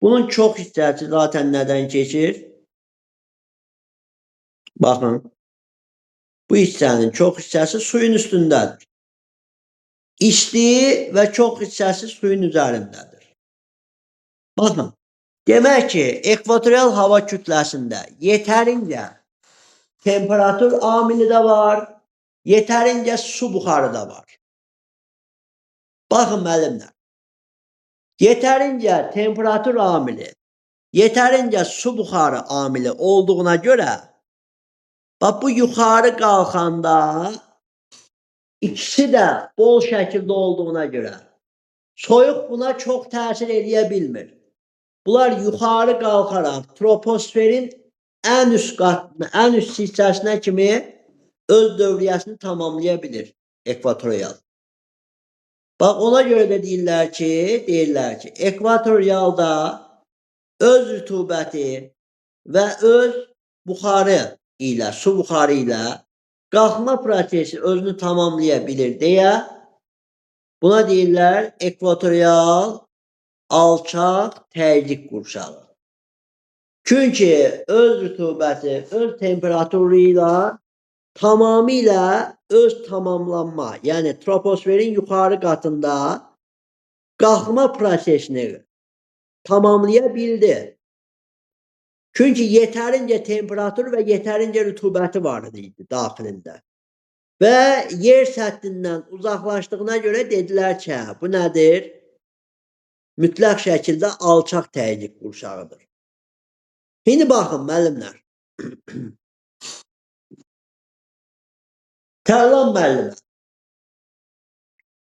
bunun çox hissəsi zaten nədən keçir? Baxın, bu hissənin çox hissəsi suyun üstündədir. İsti və çox hissəsi suyun üzərindədir. Baxın, demək ki, ekvatorial hava kütləsində yetərincə temperatur amili də var, yetərincə su buxarı da var. Baxın müəllimlər, yetərincə temperatur amili, yetərincə su buxarı amili olduğuna görə bax bu yuxarı qalxanda ikisi də bol şəkildə olduğuna görə soyuq buna çox təsir eləyə bilmir. Bunlar yuxarı qalxaraq troposferin ən üst qatına, ən üst hissəsinə kimi öz dövriyyəsini tamamlaya bilir ekvatorial. Bax ona görə də deyirlər ki, ekvatorialda öz rütubəti və öz buxarı ilə, su buxarı ilə qalxma prosesi özünü tamamlaya bilir deyə buna deyirlər ekvatorial alçaq təzyiq qurşağı. Çünki öz rütubəti, öz temperaturu ilə tamamilə öz tamamlanma, yəni troposferin yuxarı qatında qalxma prosesini tamamlaya bildi. Çünki yetərincə temperatur və yetərincə rütubəti var idi daxilində. Və yer səthindən uzaqlaşdığına görə dedilər ki, bu nədir? Mütləq şəkildə alçaq təzyiq qurşağıdır. İndi baxın müəllimlər. Tərlan müəllimə.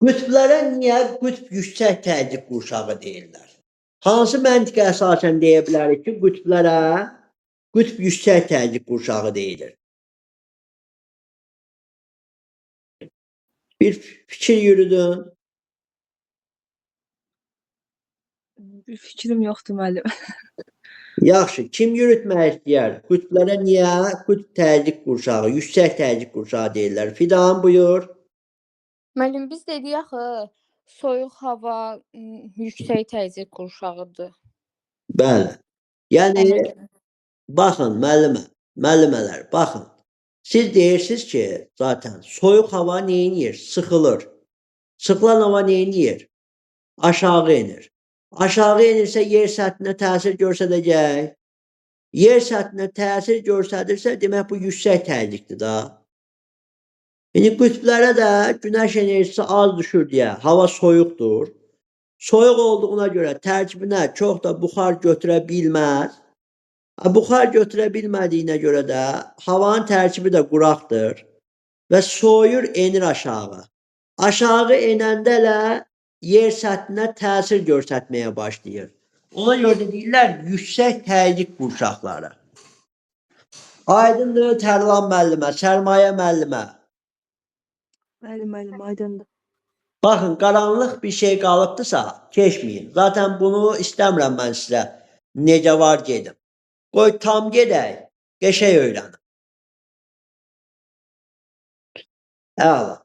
Qütblərə niyə qütb yüksək təzyiq qurşağı deyirlər? Hansı məntiqə əsasən deyə bilərik ki, qütblərə qütb yüksək təzyiq qurşağı deyilir? Bir fikir yürüdün. Bir fikrim yoxdur müəllim. Yaxşı, kim yürütmək istəyər? Qütblərə niyə qütb təzyiq qurşağı, yüksək təzyiq qurşağı deyirlər? Fidan buyur. Müəllim, biz dedik axı, soyuq hava yüksək təzyiq qurşağıdır. Bəli. Yəni Ona görə. baxın müəllimələr, baxın. Siz deyirsiniz ki, zaten soyuq hava neyinir? Sıxılır. Sıxılan hava neyinir? Aşağı enir. Aşağı enirsə yer səthinə təsir göstərəcək. Yer səthinə təsir göstərirsə, demək bu yüksək təzyiqdir da. İndi qütblərə də günəş enerjisi az düşür deyə hava soyuqdur. Soyuq olduğuna görə tərkibinə çox da buxar götürə bilməz. Buxar götürə bilmədiyinə görə də havanın tərkibi də quraqdır və soyur, enir aşağı. Aşağı enəndə də yer səthinə təsir göstərməyə başlayır. Ona görə də deyirlər yüksək təzyiq qurşaqları. Aydındır Tərlan müəllimə, Sərmayə müəllimə. Müəllim, aydındır. Baxın, qaranlıq bir şey qalıbdısa, keçməyin. Zaten bunu istəmirəm mən sizə. Necə var gedim. Qoy tam gedək, qəşəng öyrənin. Əla.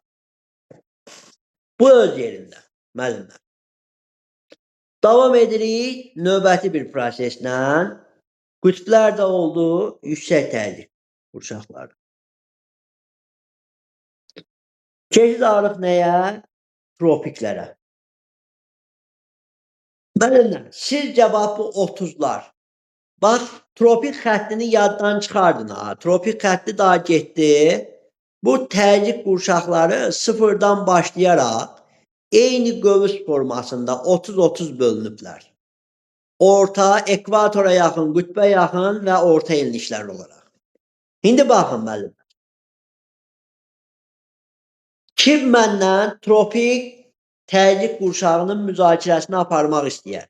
Bu öz yerində, müəllimlər. Davam edirik növbəti bir proseslə. Qütblər də oldu yüksək təzyiq qurşaqları. Keçirik nəyə? Tropiklərə. Müəllimlər, siz cavabı 30'lar. Bax, tropik xəttini yaddan çıxardın ha. Tropik xətti daha getdi. Bu təzyiq qurşaqları sıfırdan başlayaraq eyni qövs formasında 30-30 bölünüblər. Orta, ekvatora yaxın, qütbə yaxın və orta enliklər olaraq. İndi baxın müəllim. Kim məndən tropik təzyiq qurşağının müzakirəsini aparmaq istəyər?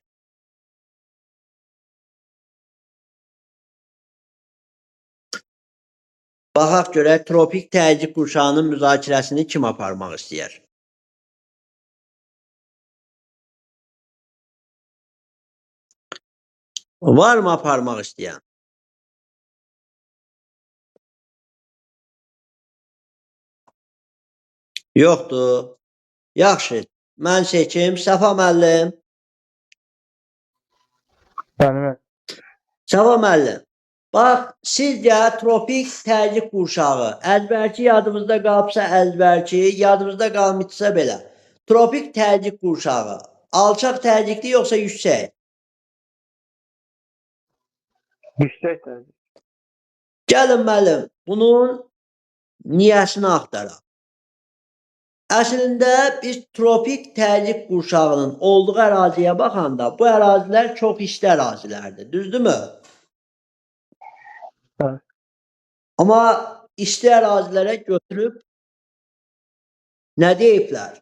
Baxaq görək tropik təzyiq qurşağının müzakirəsini kim aparmaq istəyər? Varmı aparmaq istəyən? Yoxdur. Yaxşı. Mən seçim. Səfa müəllim. Bəli. Səfa müəllim. Bax, sizcə tropik təzyiq qurşağı əzbərki yadımızda qalıbsa əzbərki, yadımızda qalmışsa belə. Tropik təzyiq qurşağı alçaq təzyiqli yoxsa yüksək? Yüksək təzyiq. Gəlin müəllim, bunun niyəsini axtaraq. Əslində biz tropik təzyiq qurşağının olduğu əraziyə baxanda bu ərazilər çox isti ərazilərdir, düzdürmü? Evet. Amma isti ərazilərə götürüb nə deyiblər?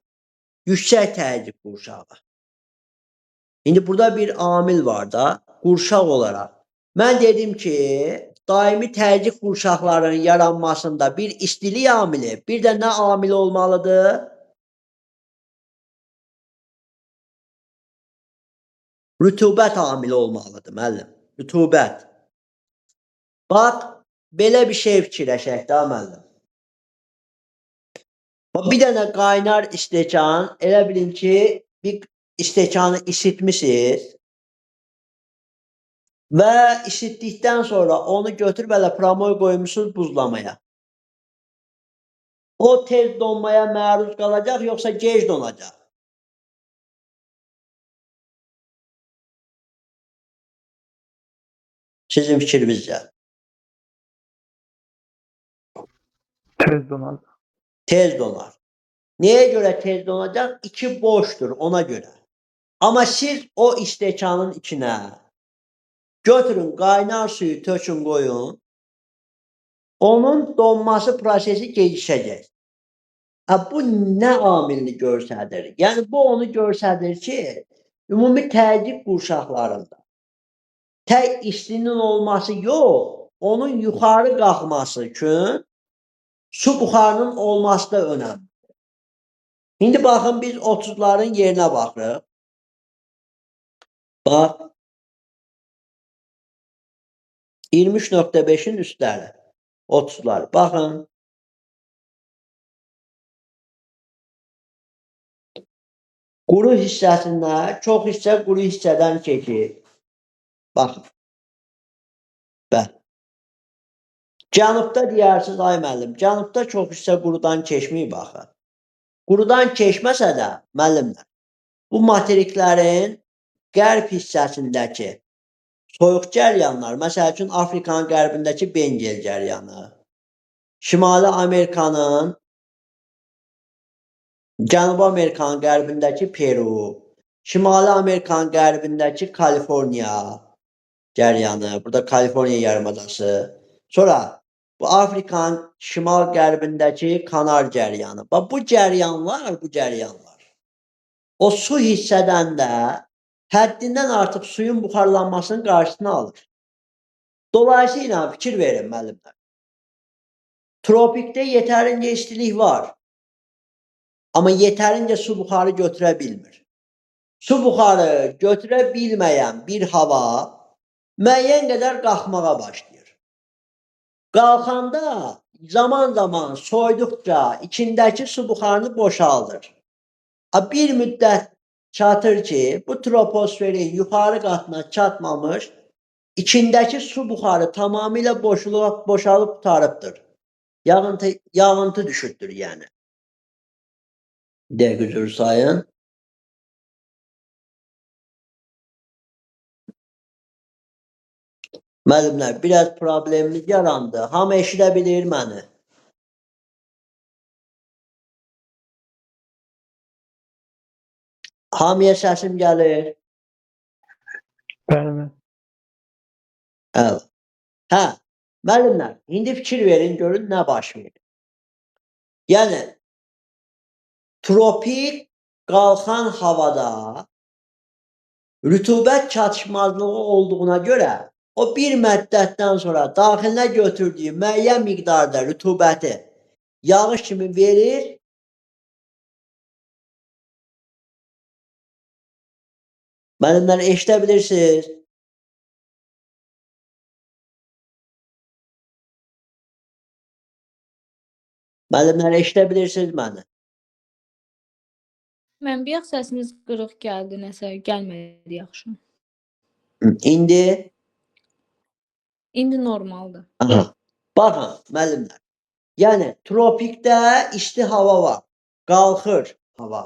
Yüksək təzyiq qurşağı. İndi burada bir amil var da, qurşaq olaraq. Mən dedim ki, daimi təzyiq qurşaqlarının yaranmasında bir istilik amili, bir də nə amili olmalıdır? Rütubət amili olmalıdır, müəllim. Rütubət. Bax, belə bir şey fikirləşək də, müəllim. Bir dənə qaynar istəkan, elə bilin ki, bir istəkanı isitmişsiniz və isitdikdən sonra onu götürüb elə pramoy qoymuşsunuz buzlamaya. O tez donmaya məruz qalacaq, yoxsa gec donacaq? Sizin fikrinizcə. Tez donar. Tez donar. Nəyə görə tez donacaq? İki boşdur ona görə. Amma siz o istəkanın içinə götürün, qaynar suyu tökün qoyun. Onun donması prosesi gecişəcək. Bu nə amilini göstərir? Yəni bu onu göstərir ki, ümumi təzyiq qurşaqlarında tək istinin olması yox, onun yuxarı qalxması üçün su buxarının olması da önəmlidir. İndi baxın biz 30'ların yerinə baxırıq. Bax 23.5'in üstləri 30'lar. Baxın. Quru hissəsində çox hissə quru hissədən keçir. Baxın. Bəli. Cənubda deyərsiniz ay müəllim, cənubda çox hissə qurudan keçməyib axı. Qurudan keçməsə də müəllimlər, bu materiklərin qərb hissəsindəki soyuq cəryanlar, məsəl üçün Afrikanın qərbindəki Bengel cəryanı, Şimali Amerikanın, Cənubi Amerikanın qərbindəki Peru, Şimali Amerikanın qərbindəki Kaliforniya cəryanı, burada Kaliforniya yarımadası, sonra bu Afrikanın şimal qərbindəki Kanar cəryanı. Bax bu cəryanlar o su hissədən də həddindən artıq suyun buxarlanmasının qarşısını alır. Dolayısıyla fikir verin müəllimlər. Tropikdə yetərincə istilik var. Amma yetərincə su buxarı götürə bilmir. Su buxarı götürə bilməyən bir hava müəyyən qədər qalxmağa başlayır. Qalxanda zaman soyduqca içindəki su buxarını boşaldır. Bir müddət çatır ki, bu troposferin yuxarı qatına çatmamış, içindəki su buxarı tamamilə boşalıb qurtarıbdır. Yağıntı düşürdür yəni. Dəqiq sayın. Müəllimlər, biraz problemimiz yarandı. Hamı eşidə bilir məni. Hamıya səsim gəlir. Bəli. Əla. Hə, müəllimlər, indi fikir verin, görün nə baş verir. Yəni, tropik qalxan havada rütubət çatışmazlığı olduğuna görə o bir müddətdən sonra daxilinə götürdüyü müəyyən miqdarda rütubəti yağış kimi verir. Müəllimlər, eşidə bilirsiniz. Müəllimlər, eşidə bilirsiniz məni. Mən bir səsiniz qırıq gəldi, nəsə gəlmədi yaxşı. İndi? İndi normaldır. Aha. Baxın, müəllimlər. Yəni, tropikdə isti hava var. Qalxır hava.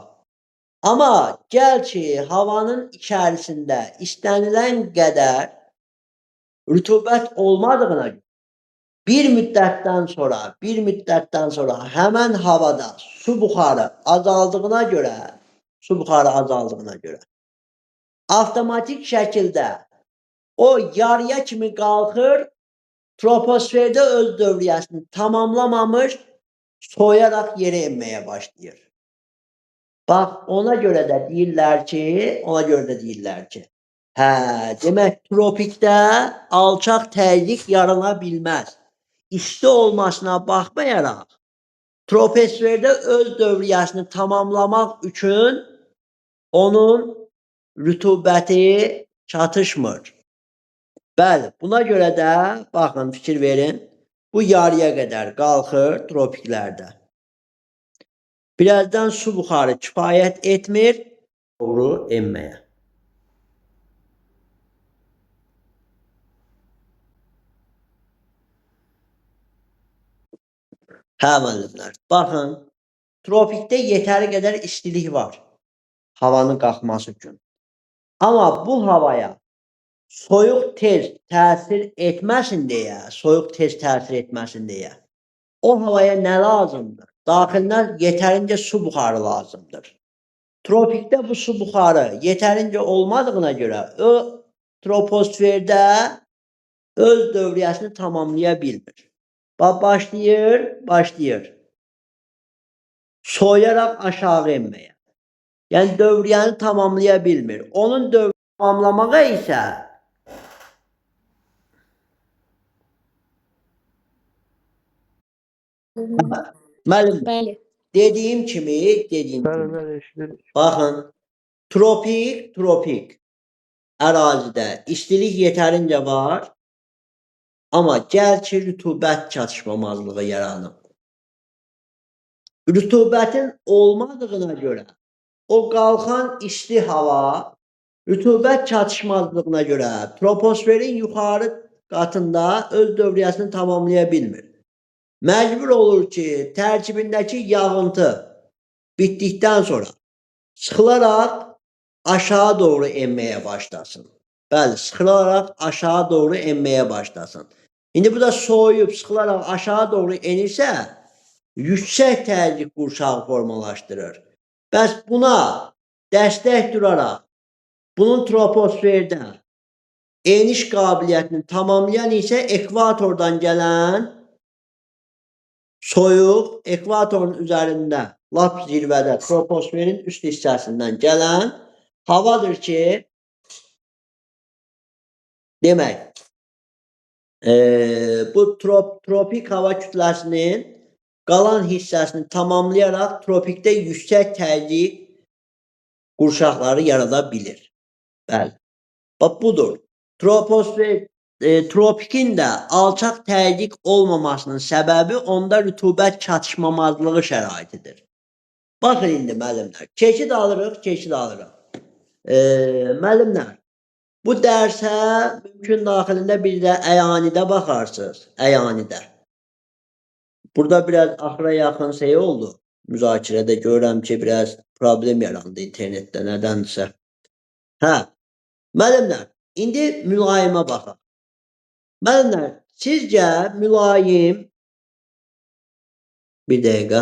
Amma gəl ki, havanın içərisində istənilən qədər rütubət olmadığına görə bir müddətdən sonra həmən havada su buxarı azaldığına görə avtomatik şəkildə o yarıya kimi qalxır, troposferdə öz dövriyyəsini tamamlamamış, soyaraq yerə enməyə başlayır. Bax, ona görə də deyirlər ki, hə, demək tropikdə alçaq təzyiq yarana bilməz. İsti olmasına baxmayaraq, troposferdə öz dövriyyəsini tamamlamaq üçün onun rütubəti çatışmır. Bəli, buna görə də, baxın, fikir verin, bu yarıya qədər qalxır tropiklərdə. Birazdan su buxarı kifayət etmir, doğru enməyə. Hə, müəllimlər, baxın, tropikdə yetəri qədər istilik var havanın qalxması üçün. Amma bu havaya soyuq tez təsir etməsin deyə, o havaya nə lazımdır? Daxilinə yetərincə su buxarı lazımdır. Tropikdə bu su buxarı yetərincə olmadığına görə o troposferdə öz dövriyyəsini tamamlaya bilmir. Başlayır. Soyaraq aşağı enməyə. Yəni dövriyyəni tamamlaya bilmir. Onun dövriyyəni tamamlamağa isə müəllim, Bəli. Dediyim kimi, Bəli, eşidirik. Baxın, tropik ərazidə istilik yetərincə var, amma gəl ki, rütubət çatışmamazlığı yaranıb. Rütubətin olmadığına görə o qalxan isti hava rütubət çatışmazlığına görə troposferin yuxarı qatında öz dövriyyəsini tamamlaya bilmir. Məcbur olur ki, tərkibindəki yağıntı bitdikdən sonra sıxılaraq aşağı doğru enməyə başlasın. Bəli, sıxılaraq aşağı doğru enməyə başlasın. İndi bu da soyuyub sıxılaraq aşağı doğru enirsə, yüksək təzyiq qurşağı formalaşdırır. Bəs buna dəstək duraraq bunun troposferdə eniş qabiliyyətini tamamlayan isə ekvatordan gələn soyuq, ekvatorun üzərində lap zirvədə troposferin üst hissəsindən gələn havadır ki, demək, bu tropik hava kütləsinin qalan hissəsini tamamlayaraq tropikdə yüksək təzyiq qurşaqları yarada bilir. Bəli. Bax budur. Troposfer tropikin də alçaq təzyiq olmamasının səbəbi onda rütubət çatışmamazlığı şəraitidir. Baxın indi müəllimlər. Keçid alırıq. Müəllimlər, bu dərsə mümkün daxilində bir də əyanidə baxarsınız. Əyanidə. Burada biraz axıra yaxın şey oldu. Müzakirədə görürəm ki, biraz problem yarandı internetdə, nədənsə. Hə, müəllimlər, indi mülayimə baxaq. Müəllimlər, sizcə mülayim bir dəqiqə.